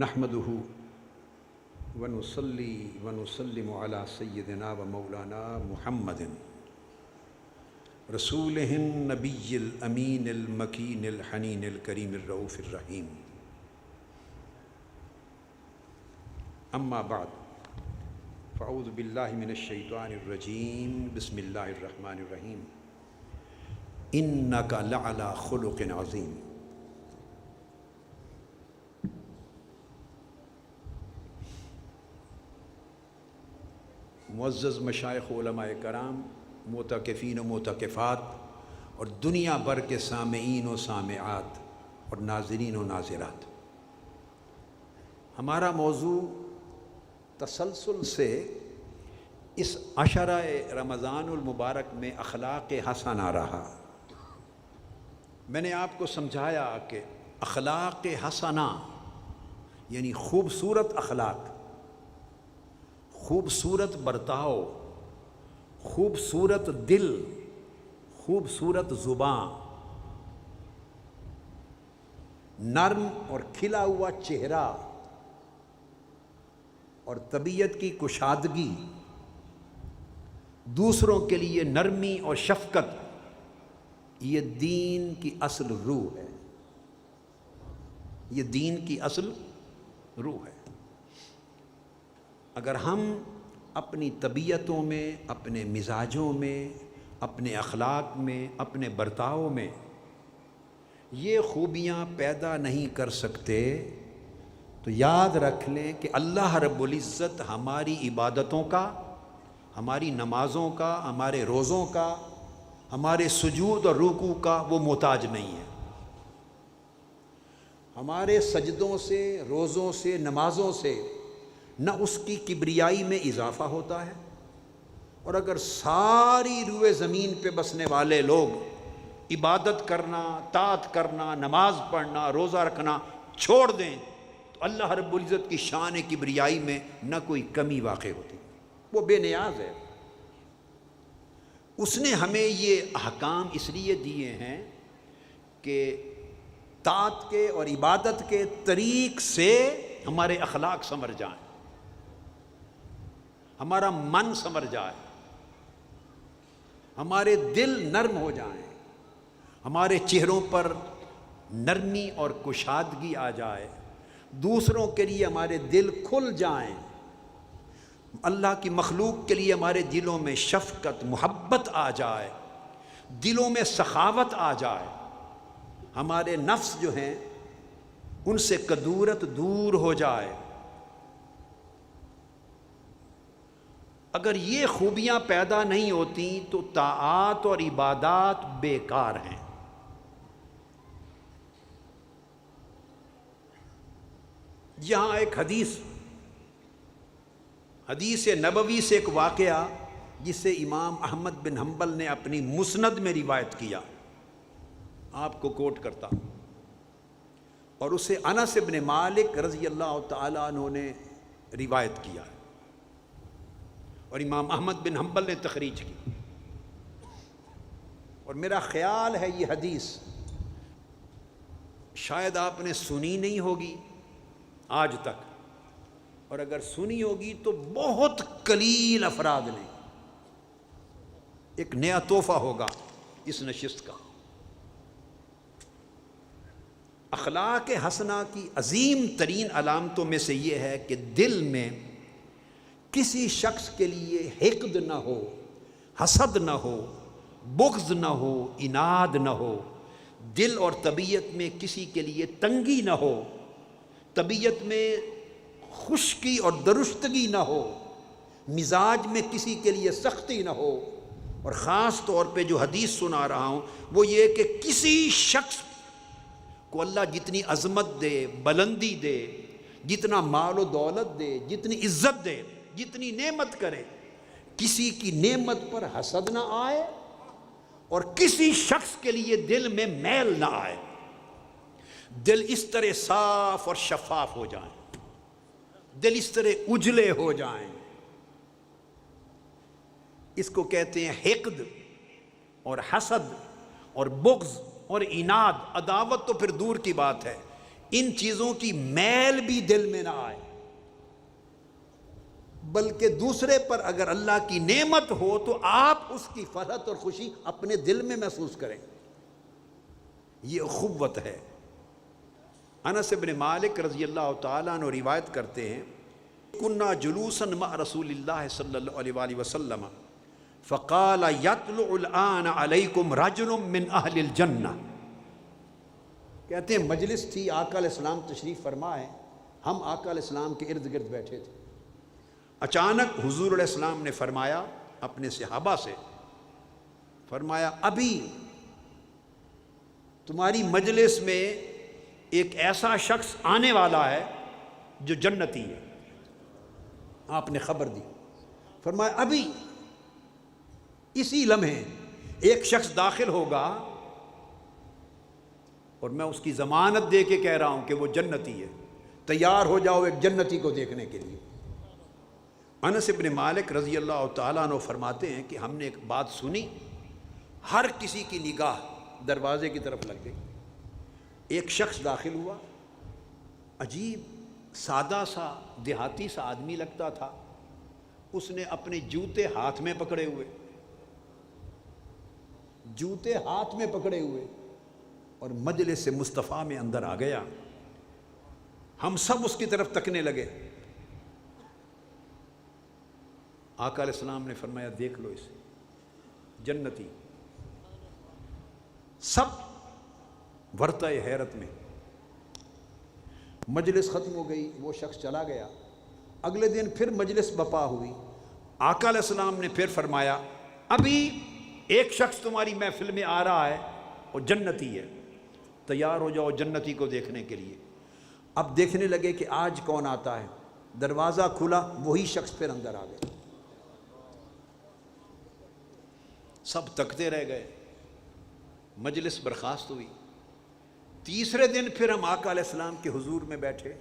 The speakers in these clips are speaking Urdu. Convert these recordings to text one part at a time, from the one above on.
نحمده ونصلي ونسلم على سيدنا ومولانا محمد رسوله النبي الأمين المكين الحنين الكريم الرؤوف الرحيم. أما بعد فأعوذ بالله من الشيطان الرجيم. بسم الله الرحمن الرحيم. إنك لعلى خلق عظيم. معزز مشائخ علماء کرام، معتکفین و معتکفات اور دنیا بھر کے سامعین و سامعات اور ناظرین و ناظرات، ہمارا موضوع تسلسل سے اس عشرہ رمضان المبارک میں اخلاق حسنہ رہا. میں نے آپ کو سمجھایا کہ اخلاق حسنہ یعنی خوبصورت اخلاق، خوبصورت برتاؤ، خوبصورت دل، خوبصورت زبان، نرم اور کھلا ہوا چہرہ اور طبیعت کی کشادگی، دوسروں کے لیے نرمی اور شفقت، یہ دین کی اصل روح ہے. یہ دین کی اصل روح ہے. اگر ہم اپنی طبیعتوں میں، اپنے مزاجوں میں، اپنے اخلاق میں، اپنے برتاؤ میں یہ خوبیاں پیدا نہیں کر سکتے تو یاد رکھ لیں کہ اللہ رب العزت ہماری عبادتوں کا، ہماری نمازوں کا، ہمارے روزوں کا، ہمارے سجود اور رکوع کا وہ محتاج نہیں ہے. ہمارے سجدوں سے، روزوں سے، نمازوں سے نہ اس کی کبریائی میں اضافہ ہوتا ہے، اور اگر ساری روئے زمین پہ بسنے والے لوگ عبادت کرنا، طاعت کرنا، نماز پڑھنا، روزہ رکھنا چھوڑ دیں تو اللہ رب العزت کی شان کبریائی میں نہ کوئی کمی واقع ہوتی. وہ بے نیاز ہے. اس نے ہمیں یہ احکام اس لیے دیے ہیں کہ طاعت کے اور عبادت کے طریق سے ہمارے اخلاق سنور جائیں، ہمارا من سنور جائے، ہمارے دل نرم ہو جائیں، ہمارے چہروں پر نرمی اور کشادگی آ جائے، دوسروں کے لیے ہمارے دل کھل جائیں، اللہ کی مخلوق کے لیے ہمارے دلوں میں شفقت، محبت آ جائے، دلوں میں سخاوت آ جائے، ہمارے نفس جو ہیں ان سے کدورت دور ہو جائے. اگر یہ خوبیاں پیدا نہیں ہوتی تو طاعات اور عبادات بیکار ہیں. یہاں ایک حدیث نبوی سے ایک واقعہ جسے امام احمد بن حنبل نے اپنی مسند میں روایت کیا، آپ کو کوٹ کرتا ہوں، اور اسے انس بن مالک رضی اللہ تعالیٰ عنہ نے روایت کیا اور امام احمد بن حنبل نے تخریج کی. اور میرا خیال ہے یہ حدیث شاید آپ نے سنی نہیں ہوگی آج تک، اور اگر سنی ہوگی تو بہت قلیل افراد نے. ایک نیا تحفہ ہوگا اس نشست کا. اخلاق حسنہ کی عظیم ترین علامتوں میں سے یہ ہے کہ دل میں کسی شخص کے لیے حقد نہ ہو، حسد نہ ہو، بغض نہ ہو، عناد نہ ہو. دل اور طبیعت میں کسی کے لیے تنگی نہ ہو، طبیعت میں خشکی اور درشتگی نہ ہو، مزاج میں کسی کے لیے سختی نہ ہو. اور خاص طور پہ جو حدیث سنا رہا ہوں وہ یہ کہ کسی شخص کو اللہ جتنی عظمت دے، بلندی دے، جتنا مال و دولت دے، جتنی عزت دے، جتنی نعمت کرے، کسی کی نعمت پر حسد نہ آئے اور کسی شخص کے لیے دل میں میل نہ آئے. دل اس طرح صاف اور شفاف ہو جائیں، دل اس طرح اجلے ہو جائیں. اس کو کہتے ہیں حقد اور حسد اور بغض اور عناد. عداوت تو پھر دور کی بات ہے، ان چیزوں کی میل بھی دل میں نہ آئے، بلکہ دوسرے پر اگر اللہ کی نعمت ہو تو آپ اس کی فرحت اور خوشی اپنے دل میں محسوس کریں۔ یہ اخوت ہے۔ انس بن مالک رضی اللہ تعالیٰ عنہ روایت کرتے ہیں، کنا جلوسا مع رسول اللہ صلی اللہ علیہ وآلہ وسلم فقال یطلع الآن علیکم رجل من اہل الجنہ۔ کہتے ہیں مجلس تھی، آقا علیہ السلام تشریف فرما ہے، ہم آقا علیہ السلام کے ارد گرد بیٹھے تھے۔ اچانک حضور علیہ السلام نے فرمایا اپنے صحابہ سے، فرمایا ابھی تمہاری مجلس میں ایک ایسا شخص آنے والا ہے جو جنتی ہے۔ آپ نے خبر دی، فرمایا ابھی اسی لمحے ایک شخص داخل ہوگا اور میں اس کی ضمانت دے کے کہہ رہا ہوں کہ وہ جنتی ہے، تیار ہو جاؤ ایک جنتی کو دیکھنے کے لیے۔ انس بن مالک رضی اللہ تعالیٰ عنہ فرماتے ہیں کہ ہم نے ایک بات سنی، ہر کسی کی نگاہ دروازے کی طرف لگ گئی۔ ایک شخص داخل ہوا، عجیب سادہ سا دیہاتی سا آدمی لگتا تھا، اس نے اپنے جوتے ہاتھ میں پکڑے ہوئے، جوتے ہاتھ میں پکڑے ہوئے اور مجلس مصطفیٰ میں اندر آ گیا۔ ہم سب اس کی طرف تکنے لگے۔ آقا علیہ السلام نے فرمایا دیکھ لو اسے، جنتی۔ سب ورطہ حیرت میں۔ مجلس ختم ہو گئی، وہ شخص چلا گیا۔ اگلے دن پھر مجلس بپا ہوئی، آقا علیہ السلام نے پھر فرمایا ابھی ایک شخص تمہاری محفل میں آ رہا ہے اور جنتی ہے، تیار ہو جاؤ جنتی کو دیکھنے کے لیے۔ اب دیکھنے لگے کہ آج کون آتا ہے، دروازہ کھلا، وہی شخص پھر اندر آ گیا۔ سب تکتے رہ گئے، مجلس برخاست ہوئی۔ تیسرے دن پھر ہم آقا علیہ السلام کے حضور میں بیٹھے،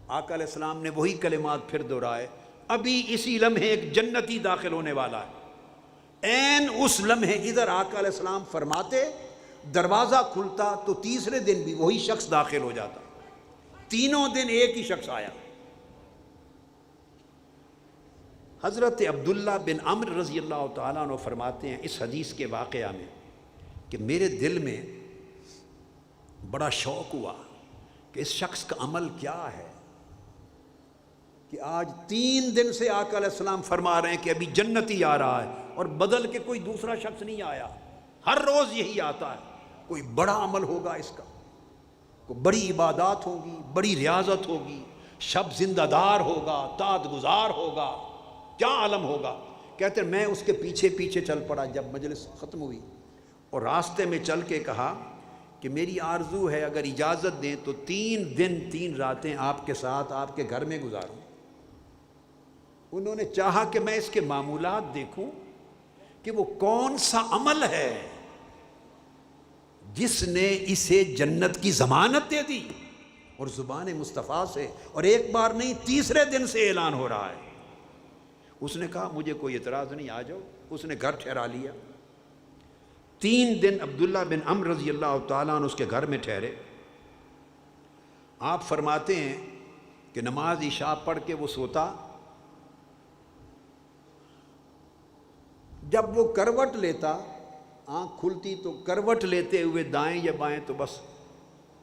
آقا علیہ السلام نے وہی کلمات پھر دہرائے، ابھی اسی لمحے ایک جنتی داخل ہونے والا ہے۔ عین اس لمحے ادھر آقا علیہ السلام فرماتے، دروازہ کھلتا تو تیسرے دن بھی وہی شخص داخل ہو جاتا، تینوں دن ایک ہی شخص آیا۔ حضرت عبداللہ بن عمرو رضی اللہ تعالیٰ عنہ فرماتے ہیں اس حدیث کے واقعہ میں کہ میرے دل میں بڑا شوق ہوا کہ اس شخص کا عمل کیا ہے کہ آج 3 دن سے آقا علیہ السلام فرما رہے ہیں کہ ابھی جنتی آ رہا ہے اور بدل کے کوئی دوسرا شخص نہیں آیا، ہر روز یہی آتا ہے۔ کوئی بڑا عمل ہوگا اس کا، کوئی بڑی عبادات ہوگی، بڑی ریاضت ہوگی، شب زندہ دار ہوگا، طاعت گزار ہوگا، کیا عالم ہوگا۔ کہتے ہیں میں اس کے پیچھے پیچھے چل پڑا جب مجلس ختم ہوئی، اور راستے میں چل کے کہا کہ میری آرزو ہے اگر اجازت دیں تو 3 دن 3 راتیں آپ کے ساتھ آپ کے گھر میں گزاروں۔ انہوں نے چاہا کہ میں اس کے معمولات دیکھوں کہ وہ کون سا عمل ہے جس نے اسے جنت کی ضمانت دے دی، اور زبان مصطفیٰ سے، اور ایک بار نہیں تیسرے دن سے اعلان ہو رہا ہے۔ اس نے کہا مجھے کوئی اعتراض نہیں، آ جاؤ۔ اس نے گھر ٹھہرا لیا۔ 3 دن عبداللہ بن عمرو رضی اللہ تعالیٰ عنہ اس کے گھر میں ٹھہرے۔ آپ فرماتے ہیں کہ نماز عشاء پڑھ کے وہ سوتا، جب وہ کروٹ لیتا، آنکھ کھلتی تو کروٹ لیتے ہوئے دائیں یا بائیں تو بس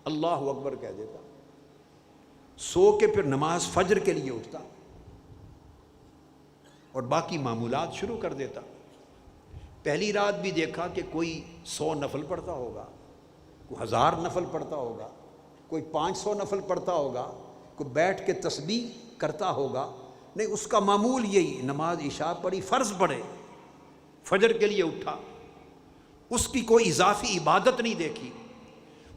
اللہ اکبر کہہ دیتا، سو کے پھر نماز فجر کے لیے اٹھتا اور باقی معمولات شروع کر دیتا۔ پہلی رات بھی دیکھا کہ کوئی 100 نفل پڑھتا ہوگا، کوئی 1000 نفل پڑھتا ہوگا، کوئی 500 نفل پڑھتا ہوگا، کوئی بیٹھ کے تسبیح کرتا ہوگا۔ نہیں، اس کا معمول یہی، نماز عشاء پڑھی، فرض پڑھے، فجر کے لیے اٹھا۔ اس کی کوئی اضافی عبادت نہیں دیکھی،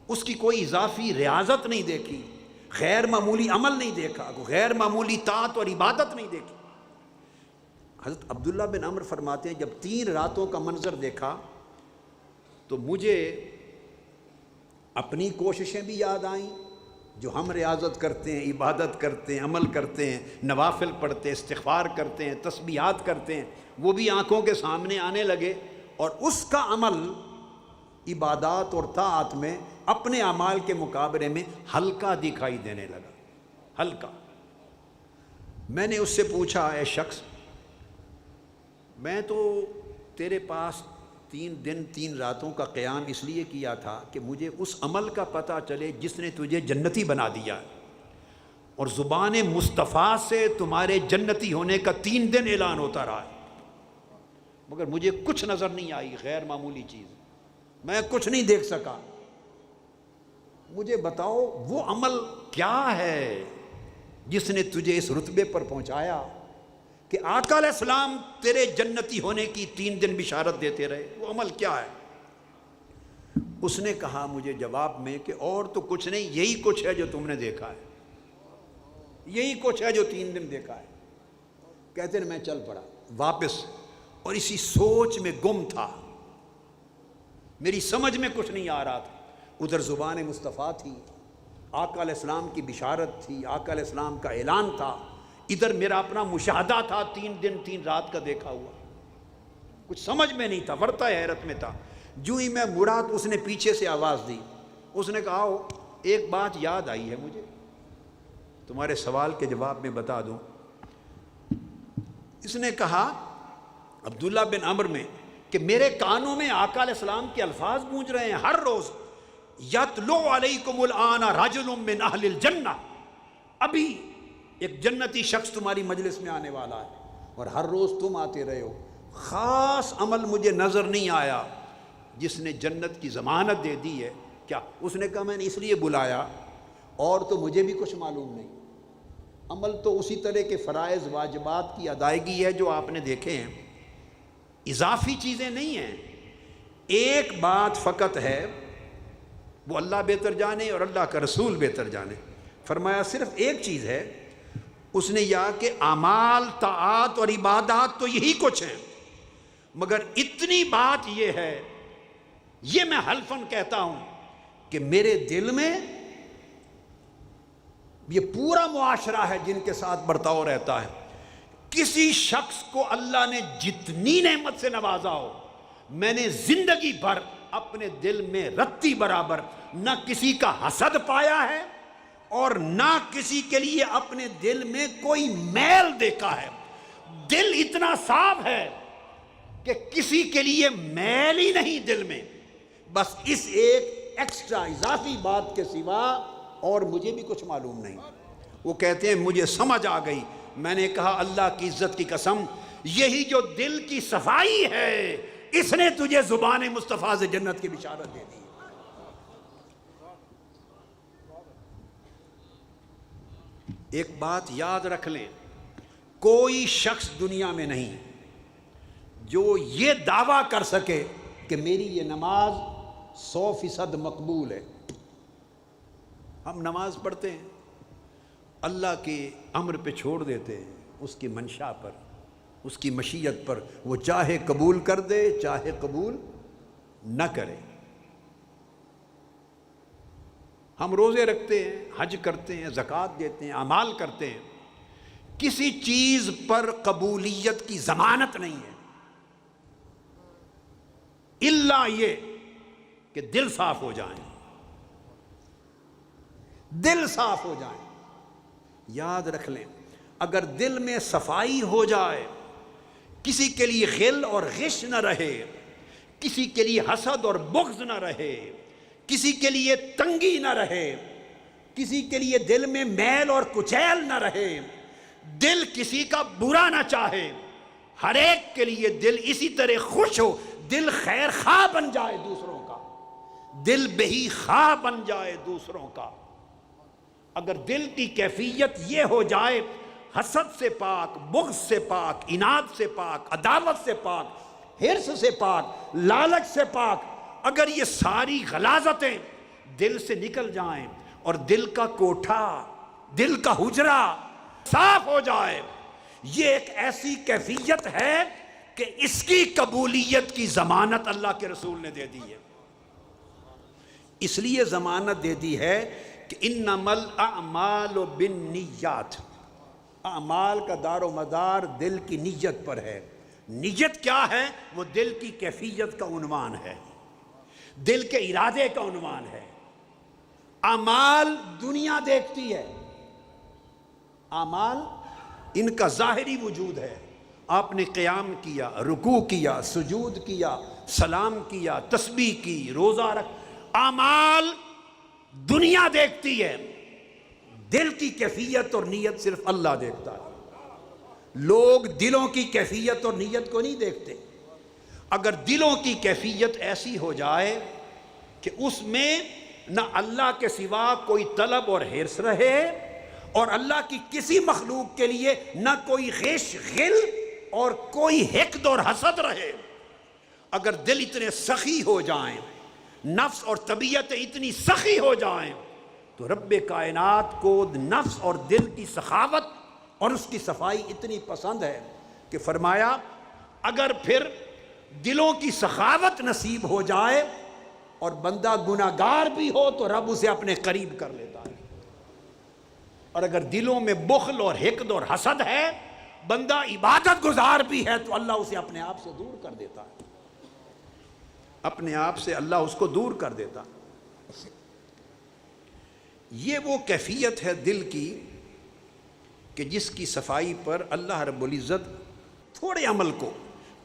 اس کی کوئی اضافی ریاضت نہیں دیکھی، غیر معمولی عمل نہیں دیکھا، غیر معمولی طاعت اور عبادت نہیں دیکھی۔ حضرت عبداللہ بن عمرو فرماتے ہیں جب 3 راتوں کا منظر دیکھا تو مجھے اپنی کوششیں بھی یاد آئیں جو ہم ریاضت کرتے ہیں، عبادت کرتے ہیں، عمل کرتے ہیں، نوافل پڑھتے ہیں، استغفار کرتے ہیں، تسبیحات کرتے ہیں، وہ بھی آنکھوں کے سامنے آنے لگے، اور اس کا عمل عبادات اور طاعت میں اپنے اعمال کے مقابلے میں ہلکا دکھائی دینے لگا، ہلکا۔ میں نے اس سے پوچھا، اے شخص، میں تو تیرے پاس 3 دن 3 راتوں کا قیام اس لیے کیا تھا کہ مجھے اس عمل کا پتہ چلے جس نے تجھے جنتی بنا دیا، اور زبان مصطفیٰ سے تمہارے جنتی ہونے کا 3 دن اعلان ہوتا رہا ہے، مگر مجھے کچھ نظر نہیں آئی، غیر معمولی چیز، میں کچھ نہیں دیکھ سکا۔ مجھے بتاؤ وہ عمل کیا ہے جس نے تجھے اس رتبے پر پہنچایا کہ آقا علیہ السلام تیرے جنتی ہونے کی 3 دن بشارت دیتے رہے، وہ عمل کیا ہے؟ اس نے کہا مجھے جواب میں کہ اور تو کچھ نہیں، یہی کچھ ہے جو تم نے دیکھا ہے، یہی کچھ ہے جو 3 دن دیکھا ہے۔ کہتے ہیں میں چل پڑا واپس، اور اسی سوچ میں گم تھا، میری سمجھ میں کچھ نہیں آ رہا تھا۔ ادھر زبان مصطفیٰ تھی، آقا علیہ السلام کی بشارت تھی، آقا علیہ السلام کا اعلان تھا، ادھر میرا اپنا مشاہدہ تھا 3 دن 3 رات کا دیکھا ہوا، کچھ سمجھ میں نہیں تھا، ورطہ حیرت میں تھا۔ جو ہی میں مڑا تو اس نے پیچھے سے آواز دی، اس نے کہا آؤ، ایک بات یاد آئی ہے مجھے، تمہارے سوال کے جواب میں بتا دوں۔ اس نے کہا عبداللہ بن عمر میں کہ میرے کانوں میں آقا علیہ السلام کے الفاظ گونج رہے ہیں ہر روز، یتلو علیکم الآن رجل من اہل الجنہ، ابھی ایک جنتی شخص تمہاری مجلس میں آنے والا ہے، اور ہر روز تم آتے رہے ہو۔ خاص عمل مجھے نظر نہیں آیا جس نے جنت کی ضمانت دے دی ہے، کیا؟ اس نے کہا میں نے اس لیے بلایا، اور تو مجھے بھی کچھ معلوم نہیں، عمل تو اسی طرح کے فرائض واجبات کی ادائیگی ہے جو آپ نے دیکھے ہیں، اضافی چیزیں نہیں ہیں۔ ایک بات فقط ہے، وہ اللہ بہتر جانے اور اللہ کا رسول بہتر جانے، فرمایا صرف ایک چیز ہے، اس نے یہ کہ اعمال طاعات اور عبادات تو یہی کچھ ہیں، مگر اتنی بات یہ ہے، یہ میں حلفاً کہتا ہوں کہ میرے دل میں یہ پورا معاشرہ ہے جن کے ساتھ برتاؤ رہتا ہے، کسی شخص کو اللہ نے جتنی نعمت سے نوازا ہو، میں نے زندگی بھر اپنے دل میں رتی برابر نہ کسی کا حسد پایا ہے، اور نہ کسی کے لیے اپنے دل میں کوئی میل دیکھا ہے۔ دل اتنا صاف ہے کہ کسی کے لیے میل ہی نہیں دل میں، بس اس ایک ایکسٹرا اضافی بات کے سوا اور مجھے بھی کچھ معلوم نہیں۔ وہ کہتے ہیں مجھے سمجھ آ گئی، میں نے کہا اللہ کی عزت کی قسم، یہی جو دل کی صفائی ہے اس نے تجھے زبان مصطفیٰ سے جنت کی بشارت دے دی۔ ایک بات یاد رکھ لیں، کوئی شخص دنیا میں نہیں جو یہ دعویٰ کر سکے کہ میری یہ نماز 100% مقبول ہے۔ ہم نماز پڑھتے ہیں، اللہ کے امر پہ چھوڑ دیتے ہیں، اس کی منشا پر، اس کی مشیت پر، وہ چاہے قبول کر دے چاہے قبول نہ کرے۔ ہم روزے رکھتے ہیں، حج کرتے ہیں، زکوٰۃ دیتے ہیں، اعمال کرتے ہیں، کسی چیز پر قبولیت کی ضمانت نہیں ہے الا یہ کہ دل صاف ہو جائیں، دل صاف ہو جائیں۔ یاد رکھ لیں، اگر دل میں صفائی ہو جائے، کسی کے لیے غل اور غش نہ رہے، کسی کے لیے حسد اور بغض نہ رہے، کسی کے لیے تنگی نہ رہے، کسی کے لیے دل میں میل اور کچیل نہ رہے، دل کسی کا برا نہ چاہے، ہر ایک کے لیے دل اسی طرح خوش ہو، دل خیر خواہ بن جائے دوسروں کا، دل بہی خواہ بن جائے دوسروں کا۔ اگر دل کی کیفیت یہ ہو جائے، حسد سے پاک، بغض سے پاک، عناد سے پاک، عداوت سے پاک، حرص سے پاک، لالچ سے پاک، اگر یہ ساری غلاظتیں دل سے نکل جائیں اور دل کا کوٹھا، دل کا حجرہ صاف ہو جائے، یہ ایک ایسی کیفیت ہے کہ اس کی قبولیت کی ضمانت اللہ کے رسول نے دے دی ہے۔ اس لیے ضمانت دے دی ہے کہ انما الاعمال بالنیات، اعمال کا دار و مدار دل کی نیت پر ہے۔ نیت کیا ہے؟ وہ دل کی کیفیت کا عنوان ہے۔ دل کے ارادے کا عنوان ہے۔ اعمال دنیا دیکھتی ہے، اعمال ان کا ظاہری وجود ہے۔ آپ نے قیام کیا، رکوع کیا، سجود کیا، سلام کیا، تسبیح کی، روزہ رکھ، اعمال دنیا دیکھتی ہے، دل کی کیفیت اور نیت صرف اللہ دیکھتا ہے۔ لوگ دلوں کی کیفیت اور نیت کو نہیں دیکھتے۔ اگر دلوں کی کیفیت ایسی ہو جائے کہ اس میں نہ اللہ کے سوا کوئی طلب اور حرص رہے اور اللہ کی کسی مخلوق کے لیے نہ کوئی غش غل اور کوئی حقد اور حسد رہے، اگر دل اتنے سخی ہو جائیں، نفس اور طبیعت اتنی سخی ہو جائیں، تو رب کائنات کو نفس اور دل کی سخاوت اور اس کی صفائی اتنی پسند ہے کہ فرمایا اگر پھر دلوں کی سخاوت نصیب ہو جائے اور بندہ گناہگار بھی ہو تو رب اسے اپنے قریب کر لیتا ہے، اور اگر دلوں میں بخل اور حقد اور حسد ہے، بندہ عبادت گزار بھی ہے تو اللہ اسے اپنے آپ سے دور کر دیتا ہے، اپنے آپ سے اللہ اس کو دور کر دیتا۔ یہ وہ کیفیت ہے دل کی کہ جس کی صفائی پر اللہ رب العزت تھوڑے عمل کو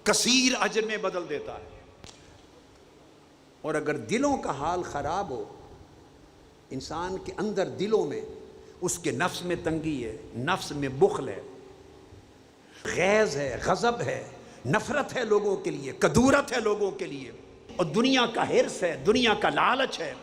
کثیر اجر میں بدل دیتا ہے۔ اور اگر دلوں کا حال خراب ہو، انسان کے اندر دلوں میں اس کے نفس میں تنگی ہے، نفس میں بخل ہے، غیظ ہے، غضب ہے، نفرت ہے لوگوں کے لیے، کدورت ہے لوگوں کے لیے، اور دنیا کا حرص ہے، دنیا کا لالچ ہے،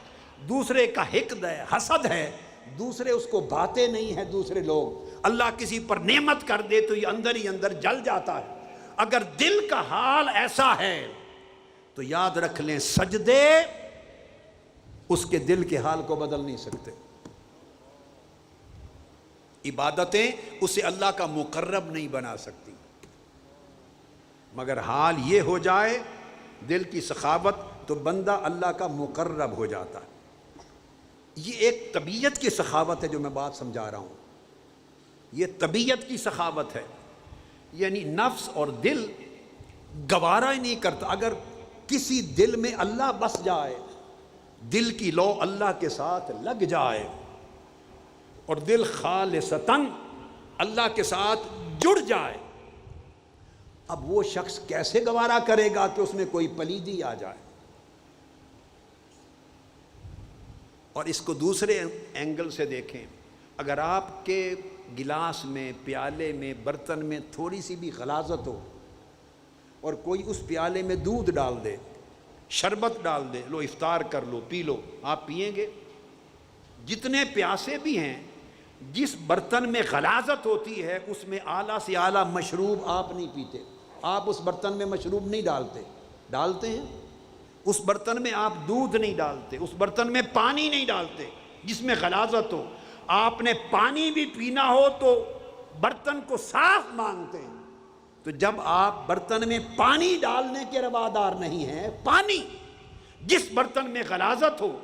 دوسرے کا حقد ہے، حسد ہے، دوسرے اس کو باتیں نہیں ہیں، دوسرے لوگ اللہ کسی پر نعمت کر دے تو یہ اندر ہی اندر جل جاتا ہے۔ اگر دل کا حال ایسا ہے تو یاد رکھ لیں سجدے اس کے دل کے حال کو بدل نہیں سکتے، عبادتیں اسے اللہ کا مقرب نہیں بنا سکتی، مگر حال یہ ہو جائے دل کی سخاوت تو بندہ اللہ کا مقرب ہو جاتا ہے۔ یہ ایک طبیعت کی سخاوت ہے جو میں بات سمجھا رہا ہوں، یہ طبیعت کی سخاوت ہے، یعنی نفس اور دل گوارا ہی نہیں کرتا۔ اگر کسی دل میں اللہ بس جائے، دل کی لو اللہ کے ساتھ لگ جائے اور دل خالصتاً اللہ کے ساتھ جڑ جائے، اب وہ شخص کیسے گوارا کرے گا کہ اس میں کوئی پلیدی آ جائے؟ اور اس کو دوسرے اینگل سے دیکھیں، اگر آپ کے گلاس میں، پیالے میں، برتن میں تھوڑی سی بھی غلاظت ہو اور کوئی اس پیالے میں دودھ ڈال دے، شربت ڈال دے، لو افطار کر لو، پی لو، آپ پیئیں گے؟ جتنے پیاسے بھی ہیں، جس برتن میں غلاظت ہوتی ہے اس میں اعلیٰ سے اعلیٰ مشروب آپ نہیں پیتے، آپ اس برتن میں مشروب نہیں ڈالتے، ڈالتے ہیں؟ اس برتن میں آپ دودھ نہیں ڈالتے، اس برتن میں پانی نہیں ڈالتے جس میں غلاظت ہو۔ آپ نے پانی بھی پینا ہو تو برتن کو صاف مانگتے ہیں، تو جب آپ برتن میں پانی ڈالنے کے روادار نہیں ہیں، پانی جس برتن میں غلاظت ہو،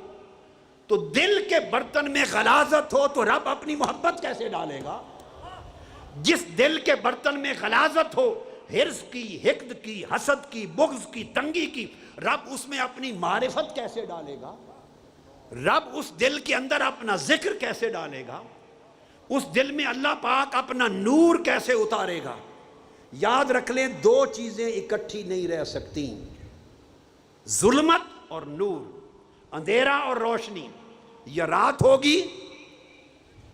تو دل کے برتن میں غلاظت ہو تو رب اپنی محبت کیسے ڈالے گا؟ جس دل کے برتن میں غلاظت ہو، حرص کی، حقد کی، حسد کی، بغض کی، تنگی کی، رب اس میں اپنی معرفت کیسے ڈالے گا؟ رب اس دل کے اندر اپنا ذکر کیسے ڈالے گا؟ اس دل میں اللہ پاک اپنا نور کیسے اتارے گا؟ یاد رکھ لیں دو چیزیں اکٹھی نہیں رہ سکتی، ظلمت اور نور، اندھیرا اور روشنی۔ یا رات ہوگی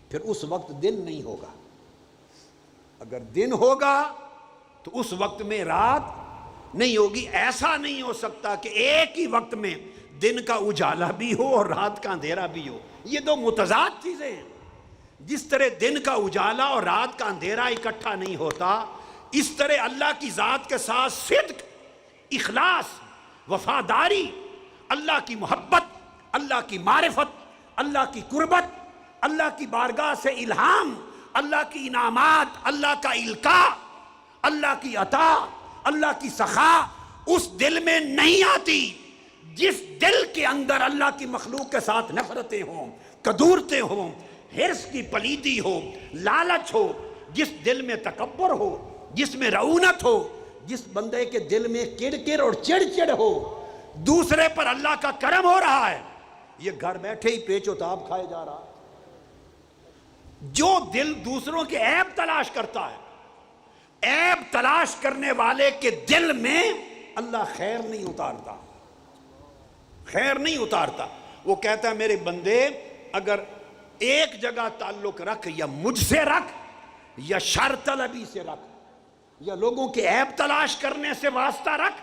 پھر اس وقت دن نہیں ہوگا، اگر دن ہوگا تو اس وقت میں رات نہیں ہوگی۔ ایسا نہیں ہو سکتا کہ ایک ہی وقت میں دن کا اجالا بھی ہو اور رات کا اندھیرا بھی ہو، یہ دو متضاد چیزیں ہیں۔ جس طرح دن کا اجالا اور رات کا اندھیرا اکٹھا نہیں ہوتا، اس طرح اللہ کی ذات کے ساتھ صدق، اخلاص، وفاداری، اللہ کی محبت، اللہ کی معرفت، اللہ کی قربت، اللہ کی بارگاہ سے الہام، اللہ کی انعامات، اللہ کا القاء، اللہ کی عطا، اللہ کی سخا اس دل میں نہیں آتی جس دل کے اندر اللہ کی مخلوق کے ساتھ نفرتیں ہوں، کدورتیں ہوں، حرص کی پلیدی ہو، لالچ ہو، جس دل میں تکبر ہو، جس میں رعونت ہو، جس بندے کے دل میں کڑ کڑ اور چڑ چڑ ہو، دوسرے پر اللہ کا کرم ہو رہا ہے، یہ گھر بیٹھے ہی پیچ و تاب کھائے جا رہا ہے۔ جو دل دوسروں کے عیب تلاش کرتا ہے، عیب تلاش کرنے والے کے دل میں اللہ خیر نہیں اتارتا، خیر نہیں اتارتا۔ وہ کہتا ہے میرے بندے اگر ایک جگہ تعلق رکھ، یا مجھ سے رکھ، یا شر طلبی سے رکھ، یا لوگوں کے عیب تلاش کرنے سے واسطہ رکھ،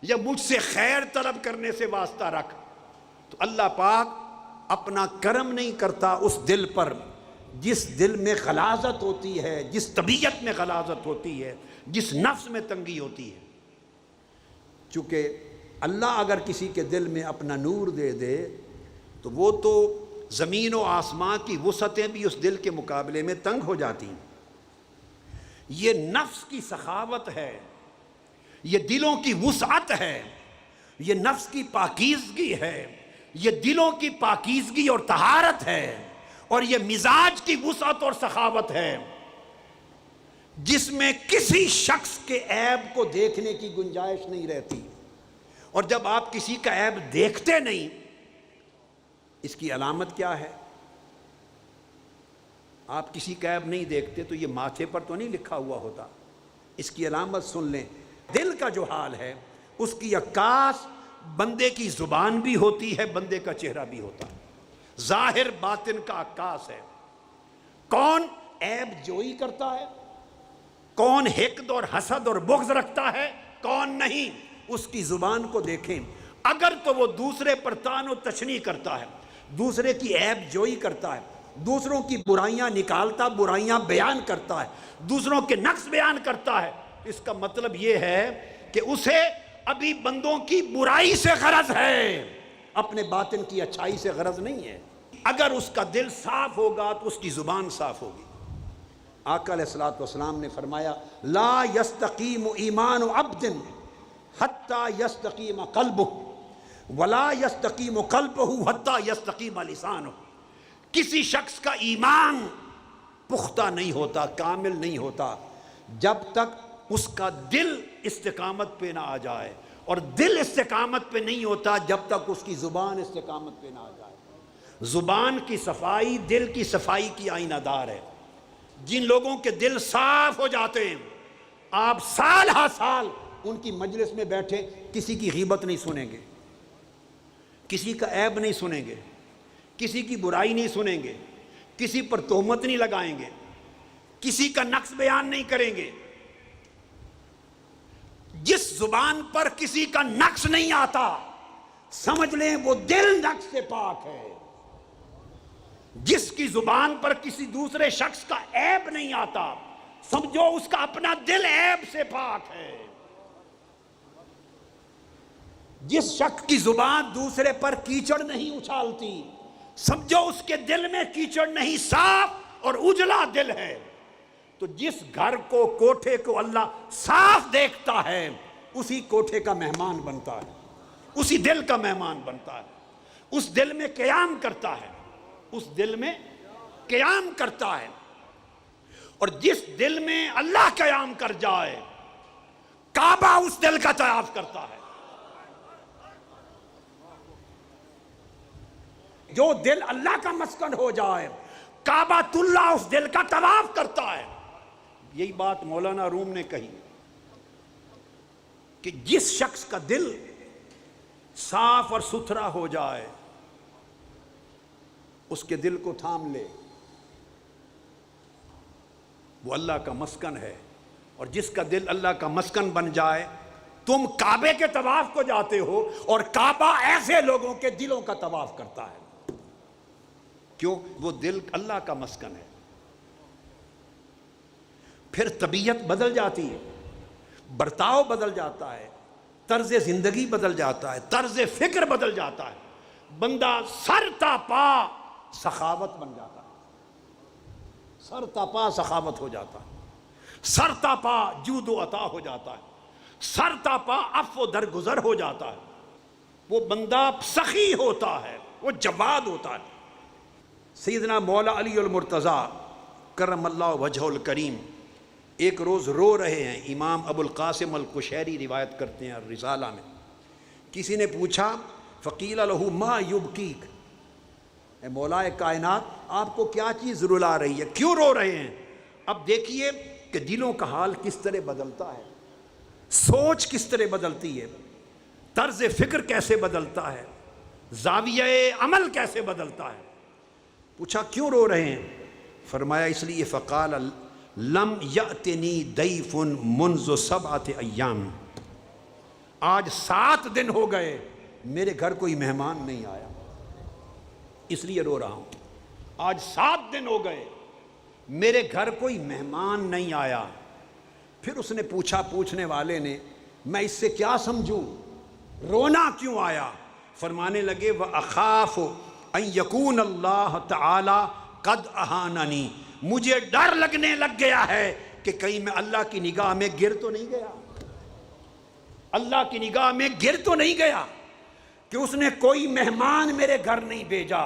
یا مجھ سے خیر طلب کرنے سے واسطہ رکھ، تو اللہ پاک اپنا کرم نہیں کرتا اس دل پر جس دل میں غلاظت ہوتی ہے، جس طبیعت میں غلاظت ہوتی ہے، جس نفس میں تنگی ہوتی ہے۔ چونکہ اللہ اگر کسی کے دل میں اپنا نور دے دے تو وہ تو زمین و آسمان کی وسعتیں بھی اس دل کے مقابلے میں تنگ ہو جاتی ہیں۔ یہ نفس کی سخاوت ہے، یہ دلوں کی وسعت ہے، یہ نفس کی پاکیزگی ہے، یہ دلوں کی پاکیزگی اور طہارت ہے، اور یہ مزاج کی وسعت اور سخاوت ہے، جس میں کسی شخص کے عیب کو دیکھنے کی گنجائش نہیں رہتی۔ اور جب آپ کسی کا عیب دیکھتے نہیں، اس کی علامت کیا ہے؟ آپ کسی کا عیب نہیں دیکھتے تو یہ ماتھے پر تو نہیں لکھا ہوا ہوتا، اس کی علامت سن لیں۔ دل کا جو حال ہے اس کی عکاس بندے کی زبان بھی ہوتی ہے، بندے کا چہرہ بھی ہوتا ہے، ظاہر باطن کا عکاس ہے۔ کون عیب جوئی کرتا ہے، کون حقد اور حسد اور بغض رکھتا ہے، کون نہیں، اس کی زبان کو دیکھیں۔ اگر تو وہ دوسرے پر طعن و تشنیع کرتا ہے، دوسرے کی عیب جوئی کرتا ہے، دوسروں کی برائیاں نکالتا، برائیاں بیان کرتا ہے، دوسروں کے نقص بیان کرتا ہے، اس کا مطلب یہ ہے کہ اسے ابھی بندوں کی برائی سے غرض ہے، اپنے باطن کی اچھائی سے غرض نہیں ہے۔ اگر اس کا دل صاف ہوگا تو اس کی زبان صاف ہوگی۔ آقا علیہ الصلوۃ والسلام نے فرمایا لا یستقیم ایمان عبد حتی یستقیم قلبہ ولا یستقیم قلبہ حتی یستقیم لسانہ۔ کسی شخص کا ایمان پختہ نہیں ہوتا، کامل نہیں ہوتا جب تک اس کا دل استقامت پہ نہ آ جائے، اور دل استقامت پہ نہیں ہوتا جب تک اس کی زبان استقامت پہ نہ آ جائے۔ زبان کی صفائی دل کی صفائی کی آئینہ دار ہے۔ جن لوگوں کے دل صاف ہو جاتے ہیں، آپ سال ہا سال ان کی مجلس میں بیٹھے کسی کی غیبت نہیں سنیں گے، کسی کا عیب نہیں سنیں گے، کسی کی برائی نہیں سنیں گے، کسی پر تہمت نہیں لگائیں گے، کسی کا نقص بیان نہیں کریں گے۔ جس زبان پر کسی کا نقص نہیں آتا سمجھ لیں وہ دل نقص سے پاک ہے۔ جس کی زبان پر کسی دوسرے شخص کا عیب نہیں آتا سمجھو اس کا اپنا دل عیب سے پاک ہے۔ جس شخص کی زبان دوسرے پر کیچڑ نہیں اچھالتی سمجھو اس کے دل میں کیچڑ نہیں، صاف اور اجلا دل ہے۔ تو جس گھر کو، کوٹھے کو اللہ صاف دیکھتا ہے اسی کوٹھے کا مہمان بنتا ہے، اسی دل کا مہمان بنتا ہے، اس دل میں قیام کرتا ہے، اس دل میں قیام کرتا ہے۔ اور جس دل میں اللہ قیام کر جائے کعبہ اس دل کا طواف کرتا ہے۔ جو دل اللہ کا مسکن ہو جائے کعبۃ اللہ اس دل کا طواف کرتا ہے۔ یہی بات مولانا روم نے کہی کہ جس شخص کا دل صاف اور ستھرا ہو جائے اس کے دل کو تھام لے، وہ اللہ کا مسکن ہے۔ اور جس کا دل اللہ کا مسکن بن جائے، تم کعبے کے طواف کو جاتے ہو اور کعبہ ایسے لوگوں کے دلوں کا طواف کرتا ہے۔ کیوں؟ وہ دل اللہ کا مسکن ہے۔ پھر طبیعت بدل جاتی ہے، برتاؤ بدل جاتا ہے، طرز زندگی بدل جاتا ہے، طرز فکر بدل جاتا ہے، بندہ سر تا پا سخاوت بن جاتا ہے، سر تا پا سخاوت ہو جاتا ہے، سر تا پا جود و عطا ہو جاتا ہے، سر تا پا عفو و درگزر ہو جاتا ہے، وہ بندہ سخی ہوتا ہے، وہ جواد ہوتا ہے۔ سیدنا مولا علی المرتضیٰ کرم اللہ وجہ الکریم ایک روز رو رہے ہیں، امام ابو القاسم القشیری روایت کرتے ہیں رسالہ میں کسی نے پوچھا فقیل لہو ما یبکیک، اے مولا کائنات آپ کو کیا چیز رلا رہی ہے، کیوں رو رہے ہیں؟ اب دیکھیے کہ دلوں کا حال کس طرح بدلتا ہے، سوچ کس طرح بدلتی ہے، طرز فکر کیسے بدلتا ہے، زاویہ عمل کیسے بدلتا ہے۔ پوچھا کیوں رو رہے ہیں؟ فرمایا اس لیے فقال لم یأتنی ضیف منذ 7 ایام، آج 7 دن ہو گئے میرے گھر کوئی مہمان نہیں آیا، اس لیے رو رہا ہوں۔ آج 7 دن ہو گئے میرے گھر کوئی مہمان نہیں آیا۔ پھر اس نے پوچھا، پوچھنے والے نے، میں اس سے کیا سمجھوں، رونا کیوں آیا؟ فرمانے لگے وَأَخَافُ أَن يَكُونَ اللَّهُ تَعَالَى قَدْ أَهَانَنِي، مجھے ڈر لگنے لگ گیا ہے کہ کہیں میں اللہ کی نگاہ میں گر تو نہیں گیا، اللہ کی نگاہ میں گر تو نہیں گیا کہ اس نے کوئی مہمان میرے گھر نہیں بھیجا۔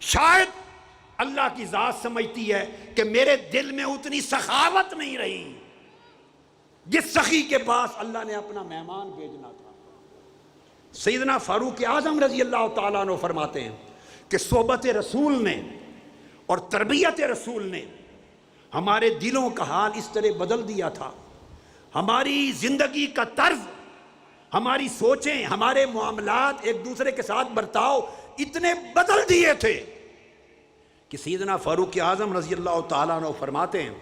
شاید اللہ کی ذات سمجھتی ہے کہ میرے دل میں اتنی سخاوت نہیں رہی جس سخی کے پاس اللہ نے اپنا مہمان بھیجنا تھا۔ سیدنا فاروق اعظم رضی اللہ تعالیٰ عنہ فرماتے ہیں کہ صحبت رسول نے اور تربیت رسول نے ہمارے دلوں کا حال اس طرح بدل دیا تھا، ہماری زندگی کا طرز، ہماری سوچیں، ہمارے معاملات، ایک دوسرے کے ساتھ برتاؤ اتنے بدل دیے تھے کہ سیدنا فاروق اعظم رضی اللہ تعالیٰ عنہ فرماتے ہیں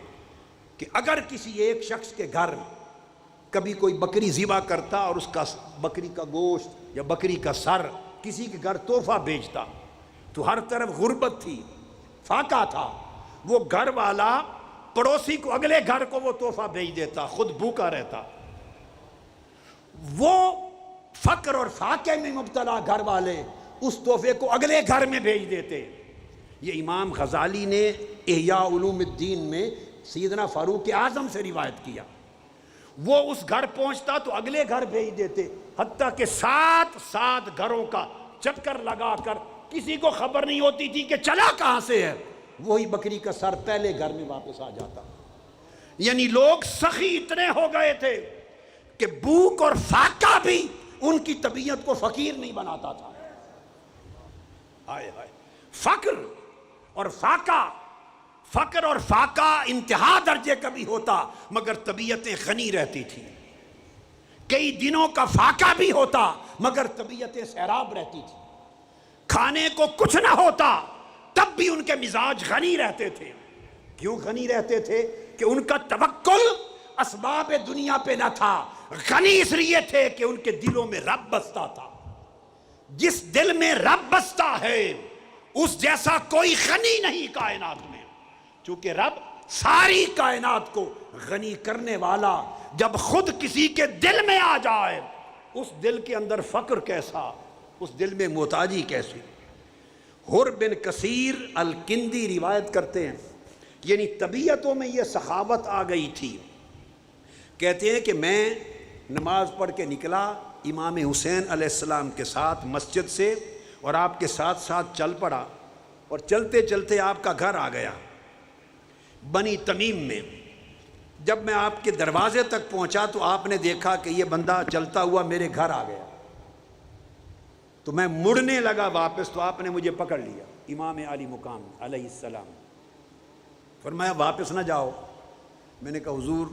کہ اگر کسی ایک شخص کے گھر کبھی کوئی بکری ذبح کرتا اور اس کا بکری کا گوشت یا بکری کا سر کسی کے گھر تحفہ بھیجتا تو ہر طرف غربت تھی، فاقہ تھا، وہ گھر والا پڑوسی کو، اگلے گھر کو وہ تحفہ بھیج دیتا، خود بھوکا رہتا۔ وہ فقر اور فاقے میں مبتلا گھر والے اس تحفے کو اگلے گھر میں بھیج دیتے۔ یہ امام غزالی نے احیاء علوم الدین میں سیدنا فاروق اعظم سے روایت کیا۔ وہ اس گھر پہنچتا تو اگلے گھر بھیج دیتے، حتیٰ کہ 7 گھروں کا چکر لگا کر کسی کو خبر نہیں ہوتی تھی کہ چلا کہاں سے ہے، وہی بکری کا سر پہلے گھر میں واپس آ جاتا۔ یعنی لوگ سخی اتنے ہو گئے تھے کہ بھوک اور فاقہ بھی ان کی طبیعت کو فقیر نہیں بناتا تھا۔ ہائے ہائے، فقر اور فاقہ انتہا درجے کا بھی ہوتا مگر طبیعتیں غنی رہتی تھی، کئی دنوں کا فاقہ بھی ہوتا مگر طبیعتیں سیراب رہتی تھی، کھانے کو کچھ نہ ہوتا تب بھی ان کے مزاج غنی رہتے تھے۔ کیوں غنی رہتے تھے؟ کہ ان کا توکل اسباب دنیا پہ نہ تھا، غنی اس لیے تھے کہ ان کے دلوں میں رب بستا تھا۔ جس دل میں رب بستا ہے اس جیسا کوئی غنی نہیں کائنات میں، چونکہ رب ساری کائنات کو غنی کرنے والا جب خود کسی کے دل میں آ جائے، اس دل کے اندر فقر کیسا، اس دل میں محتاجی کیسی۔ حر بن کثیر الکندی روایت کرتے ہیں، یعنی طبیعتوں میں یہ سخاوت آ گئی تھی۔ کہتے ہیں کہ میں نماز پڑھ کے نکلا امام حسین علیہ السلام کے ساتھ مسجد سے، اور آپ کے ساتھ ساتھ چل پڑا، اور چلتے چلتے آپ کا گھر آ گیا بنی تمیم میں۔ جب میں آپ کے دروازے تک پہنچا تو آپ نے دیکھا کہ یہ بندہ چلتا ہوا میرے گھر آ گیا، تو میں مڑنے لگا واپس تو آپ نے مجھے پکڑ لیا، امام علی مقام علیہ السلام۔ فرمایا واپس نہ جاؤ۔ میں نے کہا حضور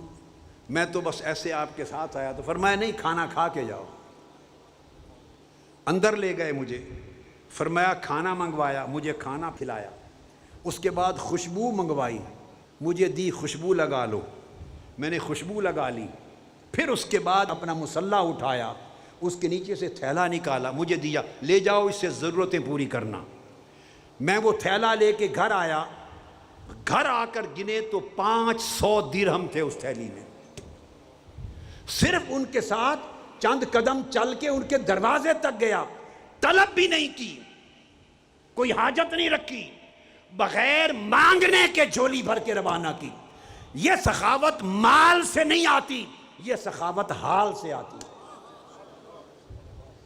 میں تو بس ایسے آپ کے ساتھ آیا۔ تو فرمایا نہیں، کھانا کھا کے جاؤ۔ اندر لے گئے مجھے، فرمایا کھانا منگوایا، مجھے کھانا کھلایا، اس کے بعد خوشبو منگوائی، مجھے دی خوشبو لگا لو، میں نے خوشبو لگا لی۔ پھر اس کے بعد اپنا مسلح اٹھایا، اس کے نیچے سے تھیلا نکالا، مجھے دیا، لے جاؤ اس سے ضرورتیں پوری کرنا۔ میں وہ تھیلا لے کے گھر آیا، گھر آ کر گنے تو 500 درہم تھے اس تھیلی میں۔ صرف ان کے ساتھ چند قدم چل کے ان کے دروازے تک گیا، طلب بھی نہیں کی، کوئی حاجت نہیں رکھی، بغیر مانگنے کے جھولی بھر کے روانہ کی۔ یہ سخاوت مال سے نہیں آتی، یہ سخاوت حال سے آتی ہے۔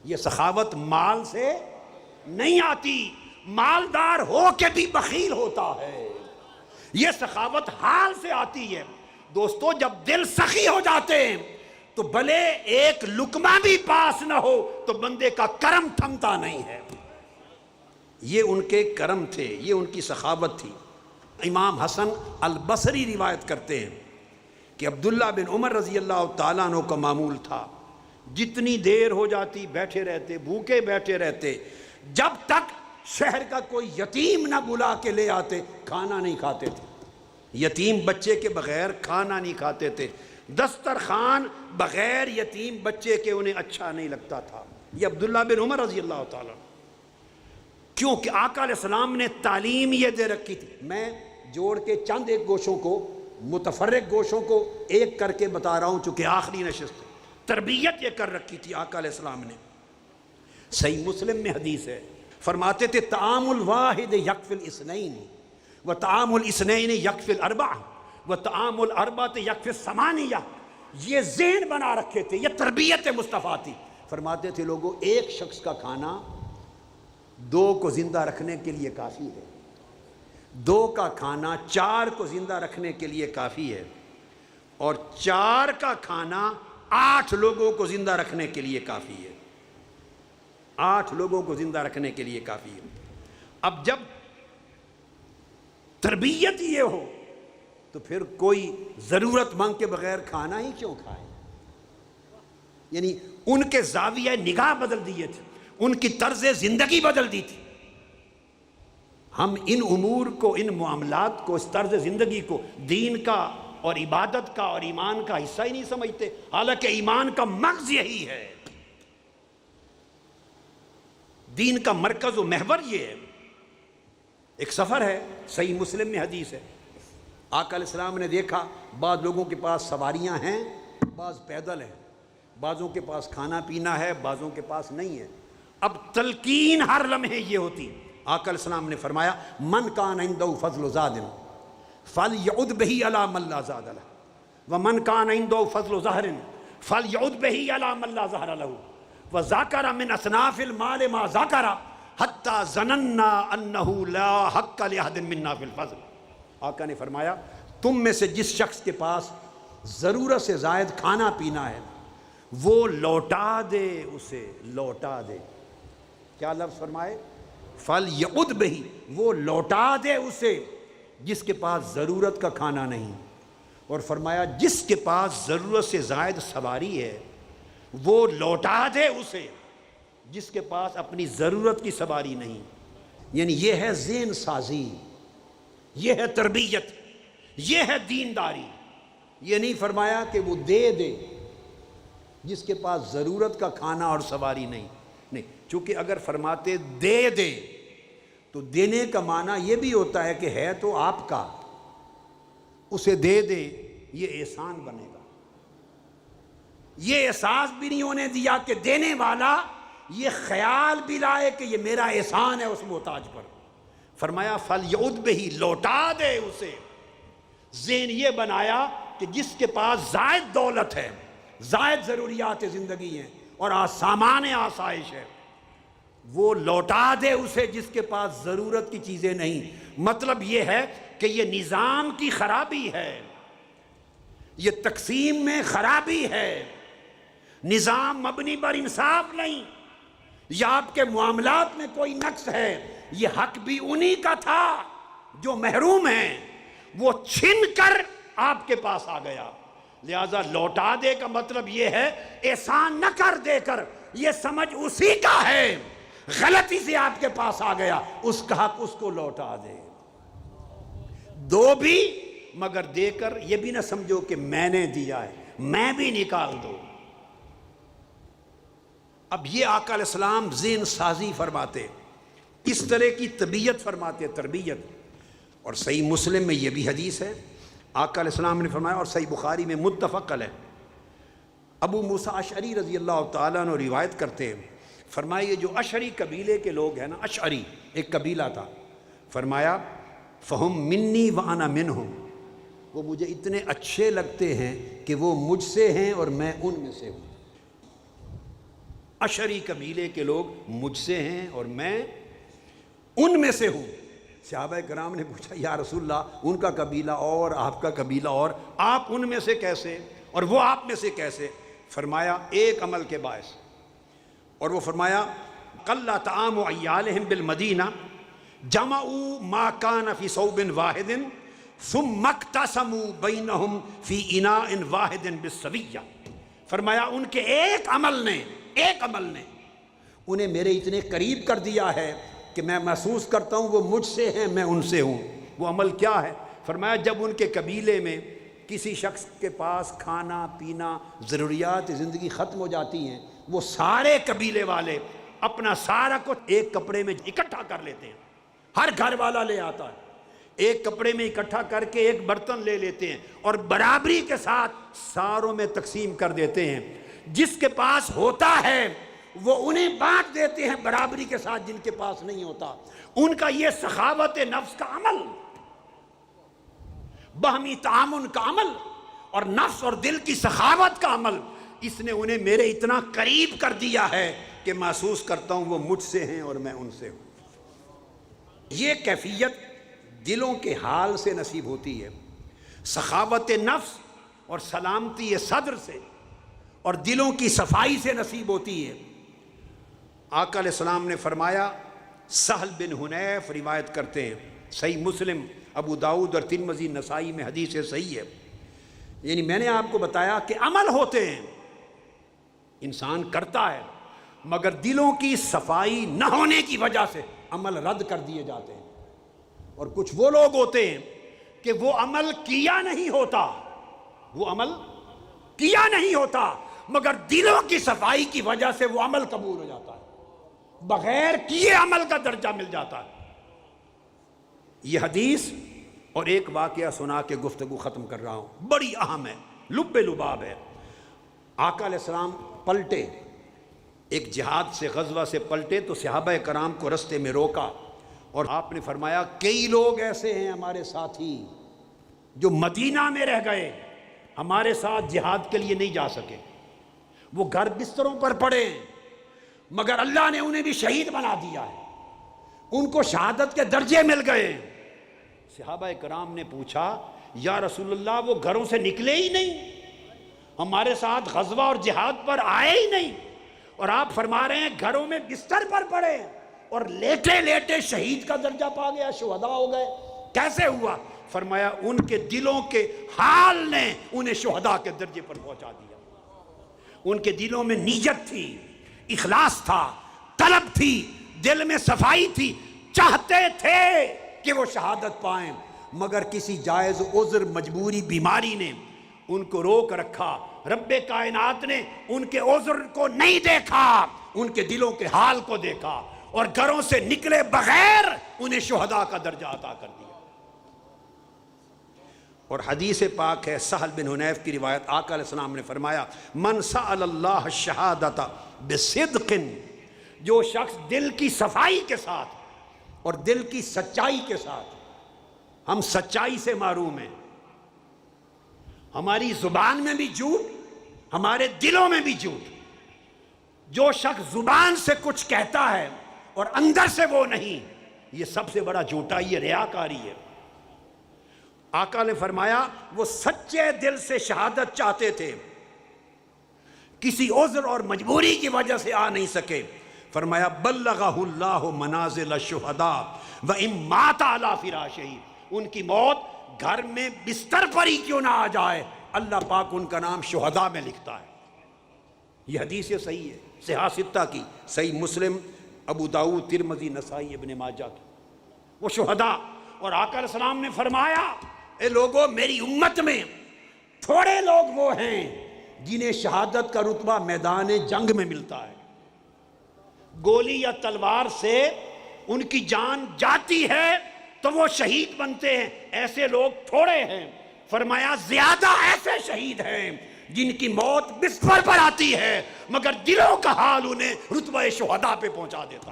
یہ سخاوت مال سے نہیں آتی، مالدار ہو کے بھی بخیل ہوتا ہے۔ یہ سخاوت حال سے آتی ہے۔ دوستو جب دل سخی ہو جاتے ہیں تو بھلے ایک لقمہ بھی پاس نہ ہو تو بندے کا کرم تھمتا نہیں ہے۔ یہ ان کے کرم تھے، یہ ان کی سخاوت تھی۔ امام حسن البصری روایت کرتے ہیں کہ عبداللہ بن عمر رضی اللہ تعالیٰ عنہ کا معمول تھا، جتنی دیر ہو جاتی بیٹھے رہتے، بھوکے بیٹھے رہتے، جب تک شہر کا کوئی یتیم نہ بلا کے لے آتے کھانا نہیں کھاتے تھے۔ یتیم بچے کے بغیر کھانا نہیں کھاتے تھے، دسترخوان بغیر یتیم بچے کے انہیں اچھا نہیں لگتا تھا۔ یہ عبداللہ بن عمر رضی اللہ تعالیٰ، کیونکہ آقا علیہ السلام نے تعلیم یہ دے رکھی تھی۔ میں جوڑ کے چند ایک گوشوں کو، متفرق گوشوں کو ایک کر کے بتا رہا ہوں چونکہ آخری نشست ہے۔ تربیت یہ کر رکھی تھی آقا علیہ السلام نے۔ صحیح مسلم میں حدیث ہے، فرماتے تھے طعام الواحد یکفی الاثنین و طعام الاثنین یکفی الاربع و طعام الاربعۃ یکفی الثمانیہ۔ یہ ذہن بنا رکھے تھے، یہ تربیت مصطفیٰ تھی۔ فرماتے تھے لوگوں، ایک شخص کا کھانا دو کو زندہ رکھنے کے لیے کافی ہے، دو کا کھانا چار کو زندہ رکھنے کے لیے کافی ہے، اور چار کا کھانا 8 لوگوں کو زندہ رکھنے کے لیے کافی ہے۔ 8 لوگوں کو زندہ رکھنے کے لیے کافی ہے۔ اب جب تربیت یہ ہو تو پھر کوئی ضرورت مند کے بغیر کھانا ہی کیوں کھائے؟ یعنی ان کے زاویہ نگاہ بدل دیے تھے، ان کی طرز زندگی بدل دی تھی۔ ہم ان امور کو، ان معاملات کو، اس طرز زندگی کو دین کا اور عبادت کا اور ایمان کا حصہ ہی نہیں سمجھتے، حالانکہ ایمان کا مغز یہی ہے، دین کا مرکز و محور یہ ہے۔ ایک سفر ہے، صحیح مسلم میں حدیث ہے، آقا علیہ السلام نے دیکھا بعض لوگوں کے پاس سواریاں ہیں، بعض پیدل ہیں، بعضوں کے پاس کھانا پینا ہے، بعضوں کے پاس نہیں ہے۔ اب تلقین ہر لمحے یہ ہوتی۔ آقا علیہ السلام نے فرمایا من کان عنده فضل زاد فلیعد بہ علی من لا زاد لہ ومن کان عنده فضل ظہر فلیعد بہ علی من لا ظہر لہ وذکر من اصناف المال ما ذکر حتی ظننا انہ لا حق لأحد منا فی الفضل۔ آقا نے فرمایا تم میں سے جس شخص کے پاس ضرورت سے زائد کھانا پینا ہے وہ لوٹا دے، اسے لوٹا دے۔ کیا لفظ فرمائے؟ فَلْيَعُدْ بِهِ، وہ لوٹا دے اسے جس کے پاس ضرورت کا کھانا نہیں، اور فرمایا جس کے پاس ضرورت سے زائد سواری ہے وہ لوٹا دے اسے جس کے پاس اپنی ضرورت کی سواری نہیں۔ یعنی یہ ہے ذہن سازی، یہ ہے تربیت، یہ ہے دینداری۔ یہ نہیں فرمایا کہ وہ دے دے جس کے پاس ضرورت کا کھانا اور سواری نہیں۔ چونکہ اگر فرماتے دے دے تو دینے کا معنی یہ بھی ہوتا ہے کہ ہے تو آپ کا، اسے دے دے، یہ احسان بنے گا۔ یہ احساس بھی نہیں ہونے دیا کہ دینے والا یہ خیال بھی لائے کہ یہ میرا احسان ہے اس محتاج پر۔ فرمایا فَلْيَعُدْ بِهِ، لوٹا دے اسے۔ ذہن یہ بنایا کہ جس کے پاس زائد دولت ہے، زائد ضروریات زندگی ہیں اور سامان آسائش ہے، وہ لوٹا دے اسے جس کے پاس ضرورت کی چیزیں نہیں۔ مطلب یہ ہے کہ یہ نظام کی خرابی ہے، یہ تقسیم میں خرابی ہے، نظام مبنی پر انصاف نہیں، یا آپ کے معاملات میں کوئی نقص ہے۔ یہ حق بھی انہی کا تھا جو محروم ہیں، وہ چھن کر آپ کے پاس آ گیا۔ لہذا لوٹا دے کا مطلب یہ ہے احسان نہ کر دے کر، یہ سمجھ اسی کا ہے، غلطی سے آپ کے پاس آ گیا، اس کا حق اس کو لوٹا دے۔ دو بھی مگر دے کر یہ بھی نہ سمجھو کہ میں نے دیا ہے، میں بھی نکال دو۔ اب یہ آقا علیہ السلام ذہن سازی فرماتے، اس طرح کی طبیعت فرماتے، تربیت۔ اور صحیح مسلم میں یہ بھی حدیث ہے، آقا علیہ السلام نے فرمایا، اور صحیح بخاری میں متفق علیہ، ابو موسیٰ اشعری رضی اللہ تعالیٰ عنہ روایت کرتے ہیں، فرمایا یہ جو اشعری قبیلے کے لوگ ہیں نا، اشعری ایک قبیلہ تھا، فرمایا فہم منی وانا منہم، وہ مجھے اتنے اچھے لگتے ہیں کہ وہ مجھ سے ہیں اور میں ان میں سے ہوں۔ اشعری قبیلے کے لوگ مجھ سے ہیں اور میں ان میں سے ہوں۔ صحابہ کرام نے پوچھا یا رسول اللہ، ان کا قبیلہ اور آپ کا قبیلہ اور، آپ ان میں سے کیسے اور وہ آپ میں سے کیسے؟ فرمایا ایک عمل کے باعث، اور وہ فرمایا قل طعام عیالہم بالمدینہ جمعوا ما کان فی صوب واحد ثم اقتسموا بینہم فی اناء واحد بالسویہ۔ فرمایا ان کے ایک عمل نے انہیں میرے اتنے قریب کر دیا ہے کہ میں محسوس کرتا ہوں وہ مجھ سے ہیں، میں ان سے ہوں۔ وہ عمل کیا ہے؟ فرمایا جب ان کے قبیلے میں کسی شخص کے پاس کھانا پینا ضروریات زندگی ختم ہو جاتی ہیں، وہ سارے قبیلے والے اپنا سارا کچھ ایک کپڑے میں اکٹھا کر لیتے ہیں، ہر گھر والا لے آتا ہے، ایک کپڑے میں اکٹھا کر کے ایک برتن لے لیتے ہیں اور برابری کے ساتھ ساروں میں تقسیم کر دیتے ہیں۔ جس کے پاس ہوتا ہے وہ انہیں بانٹ دیتے ہیں برابری کے ساتھ، جن کے پاس نہیں ہوتا۔ ان کا یہ سخاوت نفس کا عمل، باہمی تعامن کا عمل اور نفس اور دل کی سخاوت کا عمل، اس نے انہیں میرے اتنا قریب کر دیا ہے کہ محسوس کرتا ہوں وہ مجھ سے ہیں اور میں ان سے ہوں۔ یہ کیفیت دلوں کے حال سے نصیب ہوتی ہے، سخاوت نفس اور سلامتی صدر سے اور دلوں کی صفائی سے نصیب ہوتی ہے۔ آقا علیہ السلام نے فرمایا، سہل بن حنیف روایت کرتے ہیں، صحیح مسلم، ابو داؤد اور ترمذی نسائی میں حدیث صحیح ہے، یعنی میں نے آپ کو بتایا کہ عمل ہوتے ہیں، انسان کرتا ہے، مگر دلوں کی صفائی نہ ہونے کی وجہ سے عمل رد کر دیے جاتے ہیں۔ اور کچھ وہ لوگ ہوتے ہیں کہ وہ عمل کیا نہیں ہوتا، مگر دلوں کی صفائی کی وجہ سے وہ عمل قبول ہو جاتا ہے، بغیر کیے عمل کا درجہ مل جاتا ہے۔ یہ حدیث اور ایک واقعہ سنا کے گفتگو ختم کر رہا ہوں، بڑی اہم ہے، لب لباب ہے۔ آقا علیہ السلام پلٹے، ایک جہاد سے غزوہ سے پلٹے تو صحابہ کرام کو رستے میں روکا اور آپ نے فرمایا کئی لوگ ایسے ہیں ہمارے ساتھی جو مدینہ میں رہ گئے، ہمارے ساتھ جہاد کے لیے نہیں جا سکے، وہ گھر بستروں پر پڑے ہیں، مگر اللہ نے انہیں بھی شہید بنا دیا ہے، ان کو شہادت کے درجے مل گئے۔ صحابہ کرام نے پوچھا یا رسول اللہ وہ گھروں سے نکلے ہی نہیں، ہمارے ساتھ غزوہ اور جہاد پر آئے ہی نہیں، اور آپ فرما رہے ہیں گھروں میں بستر پر پڑے اور لیٹے لیٹے شہید کا درجہ پا گیا، شہداء ہو گئے، کیسے ہوا؟ فرمایا ان کے دلوں کے حال نے انہیں شہداء کے درجے پر پہنچا دیا۔ ان کے دلوں میں نیت تھی، اخلاص تھا، طلب تھی، دل میں صفائی تھی، چاہتے تھے کہ وہ شہادت پائیں، مگر کسی جائز عذر، مجبوری، بیماری نے ان کو روک رکھا۔ رب کائنات نے ان کے عذر کو نہیں دیکھا، ان کے دلوں کے حال کو دیکھا اور گھروں سے نکلے بغیر انہیں شہداء کا درجہ عطا کر دیا۔ اور حدیث پاک ہے، سہل بن حنیف کی روایت، آقا علیہ السلام نے فرمایا من سأل اللہ الشہادۃ بصدق، جو شخص دل کی صفائی کے ساتھ اور دل کی سچائی کے ساتھ، ہم سچائی سے محروم ہیں، ہماری زبان میں بھی جھوٹ، ہمارے دلوں میں بھی جھوٹ، جو شخص زبان سے کچھ کہتا ہے اور اندر سے وہ نہیں، یہ سب سے بڑا جھوٹا، یہ ریاکاری ہے۔ آقا نے فرمایا وہ سچے دل سے شہادت چاہتے تھے، کسی عذر اور مجبوری کی وجہ سے آ نہیں سکے، فرمایا بلغہ اللہ منازل الشہداء وان مات علی فراشہ، ان کی موت گھر میں بستر پر ہی کیوں نہ آ جائے، اللہ پاک ان کا نام شہداء میں لکھتا ہے۔ یہ حدیث صحیح ہے، صحاح ستہ کی، صحیح مسلم، ابو داؤد، ترمذی، نسائی، ابن ماجہ کی، وہ شہداء۔ اور آقا علیہ السلام نے فرمایا اے لوگوں، میری امت میں تھوڑے لوگ وہ ہیں جنہیں شہادت کا رتبہ میدان جنگ میں ملتا ہے، گولی یا تلوار سے ان کی جان جاتی ہے تو وہ شہید بنتے ہیں، ایسے لوگ تھوڑے ہیں۔ فرمایا زیادہ ایسے شہید ہیں جن کی موت بستر پر آتی ہے مگر دلوں کا حال انہیں رتبہ شہداء پہ پہنچا دیتا۔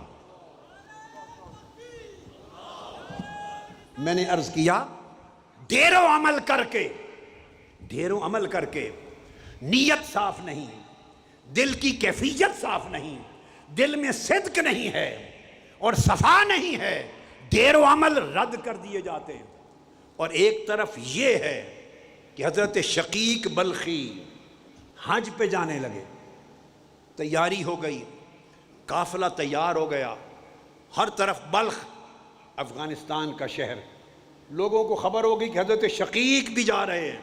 میں نے عرض کیا ڈھیروں عمل کر کے نیت صاف نہیں، دل کی کیفیت صاف نہیں، دل میں صدق نہیں ہے اور صفا نہیں ہے، ڈھیروں عمل رد کر دیے جاتے ہیں۔ اور ایک طرف یہ ہے کہ حضرت شقیق بلخی حج پہ جانے لگے، تیاری ہو گئی، قافلہ تیار ہو گیا، ہر طرف بلخ افغانستان کا شہر، لوگوں کو خبر ہوگی کہ حضرت شقیق بھی جا رہے ہیں،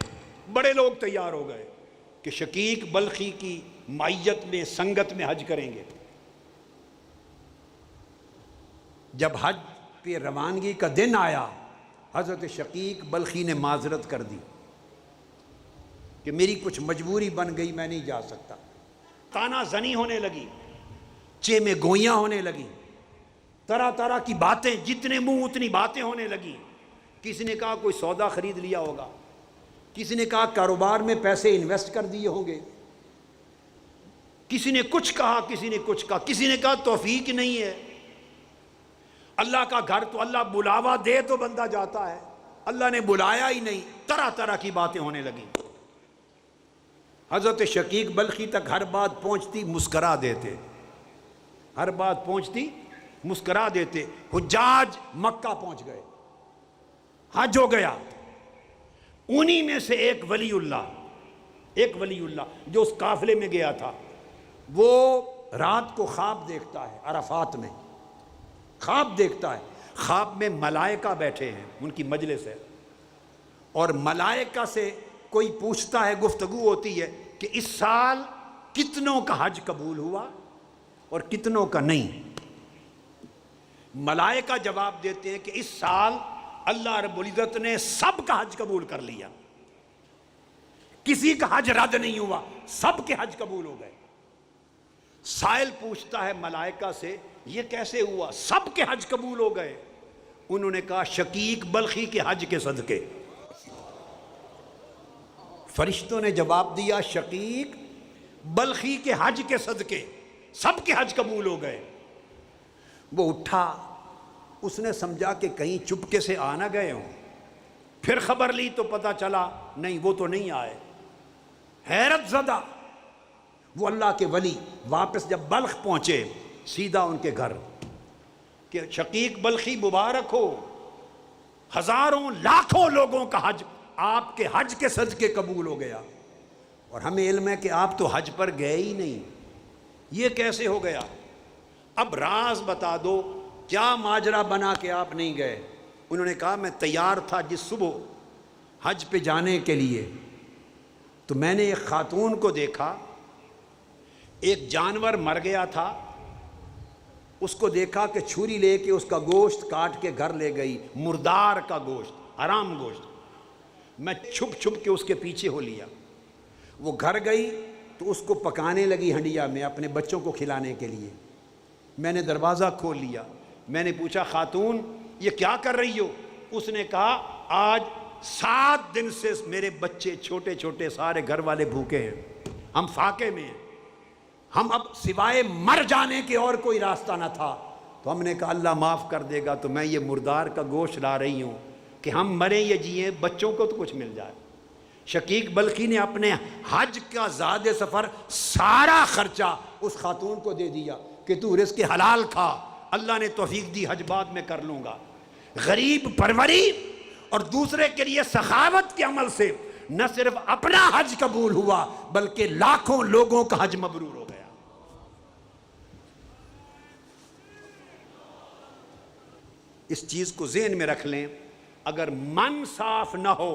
بڑے لوگ تیار ہو گئے کہ شقیق بلخی کی معیت میں سنگت میں حج کریں گے۔ جب حج پہ روانگی کا دن آیا، حضرت شقیق بلخی نے معذرت کر دی کہ میری کچھ مجبوری بن گئی، میں نہیں جا سکتا۔ تانا زنی ہونے لگی، چے میں گوئیاں ہونے لگی، طرح طرح کی باتیں، جتنے منہ اتنی باتیں ہونے لگی۔ کسی نے کہا کوئی سودا خرید لیا ہوگا، کسی نے کہا کاروبار میں پیسے انویسٹ کر دیے ہوں گے، کسی نے کچھ کہا، کسی نے کچھ کہا، کسی نے کہا توفیق نہیں ہے، اللہ کا گھر تو اللہ بلاوا دے تو بندہ جاتا ہے، اللہ نے بلایا ہی نہیں۔ طرح طرح کی باتیں ہونے لگیں۔ حضرت شقیق بلخی تک ہر بات پہنچتی مسکرا دیتے، ہر بات پہنچتی مسکرا دیتے۔ حجاج مکہ پہنچ گئے، حج ہو گیا۔ انہی میں سے ایک ولی اللہ جو اس قافلے میں گیا تھا، وہ رات کو خواب دیکھتا ہے، عرفات میں خواب دیکھتا ہے۔ خواب میں ملائکہ بیٹھے ہیں، ان کی مجلس ہے، اور ملائکہ سے کوئی پوچھتا ہے، گفتگو ہوتی ہے کہ اس سال کتنوں کا حج قبول ہوا اور کتنوں کا نہیں۔ ملائکہ جواب دیتے ہیں کہ اس سال اللہ رب العزت نے سب کا حج قبول کر لیا، کسی کا حج رد نہیں ہوا، سب کے حج قبول ہو گئے۔ سائل پوچھتا ہے ملائکہ سے، یہ کیسے ہوا؟ سب کے حج قبول ہو گئے۔ انہوں نے کہا شقیق بلخی کے حج کے صدقے۔ فرشتوں نے جواب دیا شقیق بلخی کے حج کے صدقے سب کے حج قبول ہو گئے۔ وہ اٹھا، اس نے سمجھا کہ کہیں چپکے سے آ نہ گئے ہوں، پھر خبر لی تو پتہ چلا نہیں، وہ تو نہیں آئے۔ حیرت زدہ وہ اللہ کے ولی واپس جب بلخ پہنچے، سیدھا ان کے گھر کہ شقیق بلخی مبارک ہو، ہزاروں لاکھوں لوگوں کا حج آپ کے حج کے صدقے قبول ہو گیا، اور ہمیں علم ہے کہ آپ تو حج پر گئے ہی نہیں، یہ کیسے ہو گیا؟ اب راز بتا دو، کیا ماجرا بنا کہ آپ نہیں گئے؟ انہوں نے کہا میں تیار تھا جس صبح حج پہ جانے کے لیے، تو میں نے ایک خاتون کو دیکھا، ایک جانور مر گیا تھا، اس کو دیکھا کہ چھری لے کے اس کا گوشت کاٹ کے گھر لے گئی، مردار کا گوشت، حرام گوشت۔ میں چھپ چھپ کے اس کے پیچھے ہو لیا، وہ گھر گئی تو اس کو پکانے لگی ہنڈیا میں اپنے بچوں کو کھلانے کے لیے۔ میں نے دروازہ کھول لیا، میں نے پوچھا خاتون یہ کیا کر رہی ہو؟ اس نے کہا آج 7 دن سے میرے بچے چھوٹے چھوٹے سارے گھر والے بھوکے ہیں، ہم فاقے میں ہیں، ہم اب سوائے مر جانے کے اور کوئی راستہ نہ تھا۔ تو ہم نے کہا اللہ معاف کر دے گا، تو میں یہ مردار کا گوشت لا رہی ہوں کہ ہم مریں یا جیئیں بچوں کو تو کچھ مل جائے۔ شقیق بلخی نے اپنے حج کا زاد سفر سارا خرچہ اس خاتون کو دے دیا کہ تو رزق حلال کھا، اللہ نے توفیق دی حج بعد میں کر لوں گا۔ غریب پروری اور دوسرے کے لیے سخاوت کے عمل سے نہ صرف اپنا حج قبول ہوا بلکہ لاکھوں لوگوں کا حج مبرور ہو گیا۔ اس چیز کو ذہن میں رکھ لیں، اگر من صاف نہ ہو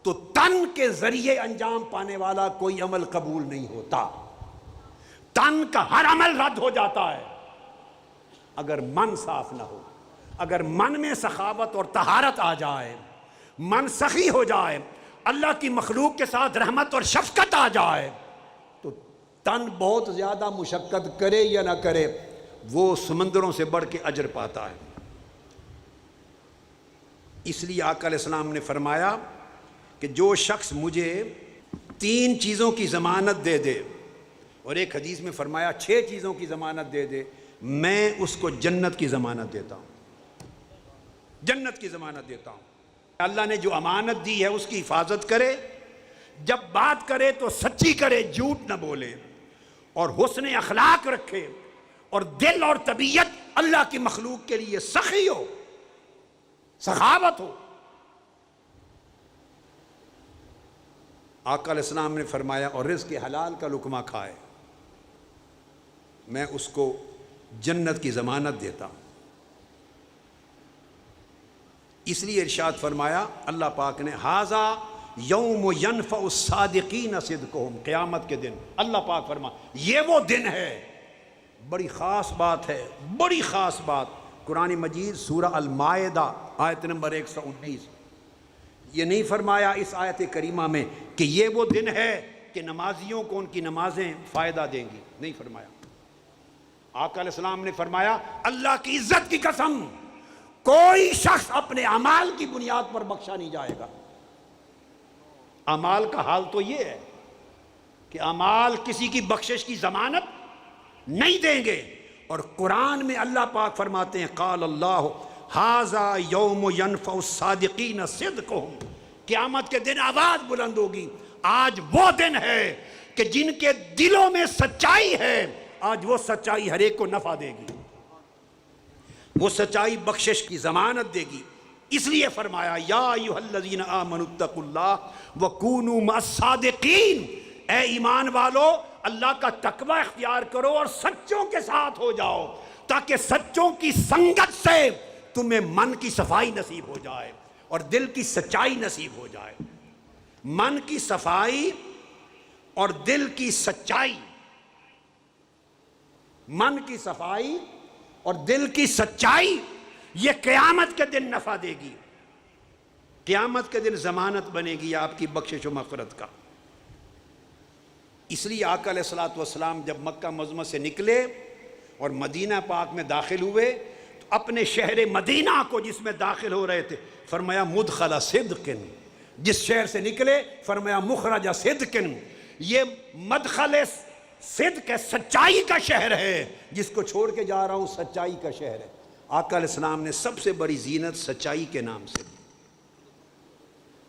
تو تن کے ذریعے انجام پانے والا کوئی عمل قبول نہیں ہوتا، تن کا ہر عمل رد ہو جاتا ہے اگر من صاف نہ ہو۔ اگر من میں سخاوت اور طہارت آ جائے، من سخی ہو جائے، اللہ کی مخلوق کے ساتھ رحمت اور شفقت آ جائے، تو تن بہت زیادہ مشقت کرے یا نہ کرے وہ سمندروں سے بڑھ کے اجر پاتا ہے۔ اس لیے آقا علیہ السلام نے فرمایا کہ جو شخص مجھے 3 چیزوں کی ضمانت دے دے، اور ایک حدیث میں فرمایا 6 چیزوں کی ضمانت دے دے، میں اس کو جنت کی ضمانت دیتا ہوں، جنت کی ضمانت دیتا ہوں۔ اللہ نے جو امانت دی ہے اس کی حفاظت کرے، جب بات کرے تو سچی کرے، جھوٹ نہ بولے، اور حسن اخلاق رکھے، اور دل اور طبیعت اللہ کی مخلوق کے لیے سخی ہو، سخاوت ہو۔ آقا علیہ السلام نے فرمایا اور رزق حلال کا لقمہ کھائے میں اس کو جنت کی ضمانت دیتا ہوں۔ اس لیے ارشاد فرمایا اللہ پاک نے ھذا یوم ینفع الصادقین صدقہم، قیامت کے دن اللہ پاک فرمایا یہ وہ دن ہے، بڑی خاص بات ہے، بڑی خاص بات۔ قرآن مجید سورہ المائدہ آیت نمبر 119، یہ نہیں فرمایا اس آیت کریمہ میں کہ یہ وہ دن ہے کہ نمازیوں کو ان کی نمازیں فائدہ دیں گی، نہیں فرمایا۔ آقا علیہ السلام نے فرمایا اللہ کی عزت کی قسم کوئی شخص اپنے اعمال کی بنیاد پر بخشا نہیں جائے گا۔ اعمال کا حال تو یہ ہے کہ اعمال کسی کی بخشش کی ضمانت نہیں دیں گے، اور قرآن میں اللہ پاک فرماتے ہیں قال اللہ ھذا یوم ینفع الصادقین صدقہم، قیامت کے دن آواز بلند ہوگی آج وہ دن ہے کہ جن کے دلوں میں سچائی ہے آج وہ سچائی ہر ایک کو نفع دے گی، وہ سچائی بخشش کی ضمانت دے گی۔ اس لیے فرمایا یا ایھا الذین آمنوا اتقوا اللہ وکونوا مع الصادقین، اے ایمان والو اللہ کا تقوی اختیار کرو اور سچوں کے ساتھ ہو جاؤ، تاکہ سچوں کی سنگت سے تمہیں من کی صفائی نصیب ہو جائے اور دل کی سچائی نصیب ہو جائے۔ من کی صفائی اور دل کی سچائی، من کی صفائی اور دل کی سچائی یہ قیامت کے دن نفع دے گی، قیامت کے دن ضمانت بنے گی آپ کی بخشش و مغفرت کا۔ اس لیے آقا علیہ الصلوۃ والسلام جب مکہ معظمہ سے نکلے اور مدینہ پاک میں داخل ہوئے تو اپنے شہر مدینہ کو جس میں داخل ہو رہے تھے فرمایا مدخل صدق، جس شہر سے نکلے فرمایا مخرج صدق، یہ مدخل صدق ہے، سچائی کا شہر ہے، جس کو چھوڑ کے جا رہا ہوں سچائی کا شہر ہے۔ آقا علیہ السلام نے سب سے بڑی زینت سچائی کے نام سے دی،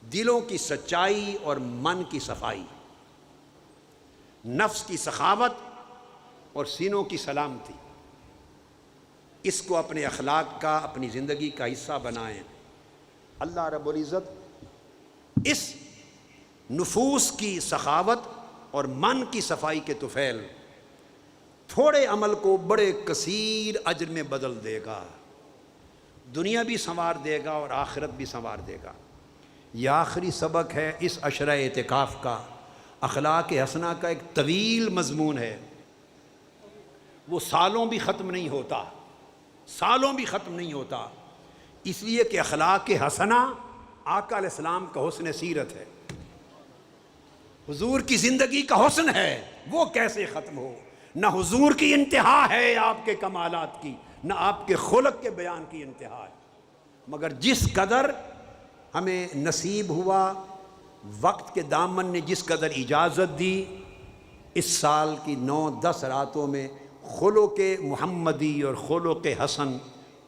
دلوں کی سچائی اور من کی صفائی، نفس کی سخاوت اور سینوں کی سلامتی، اس کو اپنے اخلاق کا اپنی زندگی کا حصہ بنائیں۔ اللہ رب العزت اس نفوس کی سخاوت اور من کی صفائی کے طفیل تھوڑے عمل کو بڑے کثیر اجر میں بدل دے گا، دنیا بھی سنوار دے گا اور آخرت بھی سنوار دے گا۔ یہ آخری سبق ہے اس عشرہ اعتکاف کا، اخلاق حسنہ کا ایک طویل مضمون ہے، وہ سالوں بھی ختم نہیں ہوتا، سالوں بھی ختم نہیں ہوتا، اس لیے کہ اخلاق حسنہ آقا علیہ السلام کا حسن سیرت ہے، حضور کی زندگی کا حسن ہے، وہ کیسے ختم ہو؟ نہ حضور کی انتہا ہے آپ کے کمالات کی، نہ آپ کے خلق کے بیان کی انتہا ہے، مگر جس قدر ہمیں نصیب ہوا، وقت کے دامن نے جس قدر اجازت دی، اس سال کی 9-10 راتوں میں خلق محمدی اور خلق حسن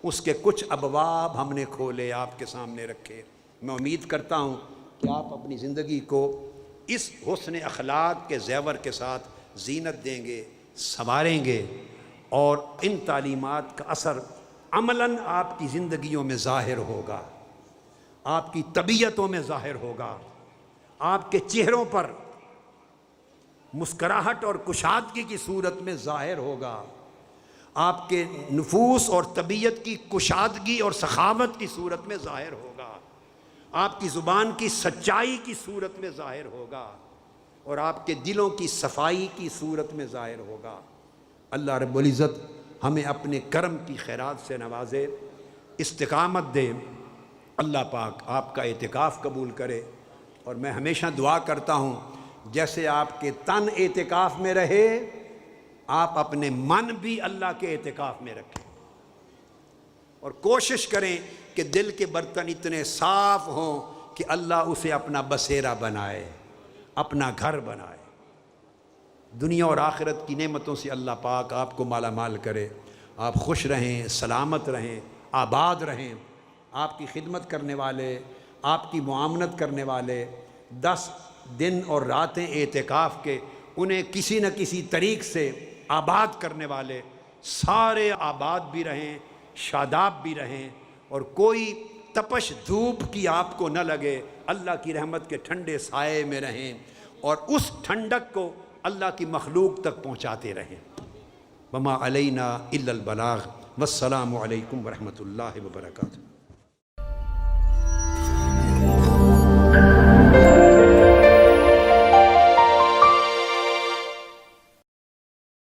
اس کے کچھ ابواب ہم نے کھولے، آپ کے سامنے رکھے۔ میں امید کرتا ہوں کہ آپ اپنی زندگی کو اس حسن اخلاق کے زیور کے ساتھ زینت دیں گے، سنواریں گے، اور ان تعلیمات کا اثر عملاً آپ کی زندگیوں میں ظاہر ہوگا، آپ کی طبیعتوں میں ظاہر ہوگا، آپ کے چہروں پر مسکراہٹ اور کشادگی کی صورت میں ظاہر ہوگا، آپ کے نفوس اور طبیعت کی کشادگی اور سخاوت کی صورت میں ظاہر ہوگا، آپ کی زبان کی سچائی کی صورت میں ظاہر ہوگا، اور آپ کے دلوں کی صفائی کی صورت میں ظاہر ہوگا۔ اللہ رب العزت ہمیں اپنے کرم کی خیرات سے نوازے، استقامت دے، اللہ پاک آپ کا اعتکاف قبول کرے۔ اور میں ہمیشہ دعا کرتا ہوں جیسے آپ کے تن اعتکاف میں رہے، آپ اپنے من بھی اللہ کے اعتکاف میں رکھیں، اور کوشش کریں کہ دل کے برتن اتنے صاف ہوں کہ اللہ اسے اپنا بسیرا بنائے، اپنا گھر بنائے۔ دنیا اور آخرت کی نعمتوں سے اللہ پاک آپ کو مالا مال کرے، آپ خوش رہیں، سلامت رہیں، آباد رہیں۔ آپ کی خدمت کرنے والے، آپ کی معاونت کرنے والے، 10 دن اور راتیں اعتکاف کے انہیں کسی نہ کسی طریق سے آباد کرنے والے سارے آباد بھی رہیں، شاداب بھی رہیں، اور کوئی تپش دھوپ کی آپ کو نہ لگے، اللہ کی رحمت کے ٹھنڈے سائے میں رہیں، اور اس ٹھنڈک کو اللہ کی مخلوق تک پہنچاتے رہیں۔ وما علینا الا البلاغ، والسلام علیکم ورحمۃ اللہ وبرکاتہ۔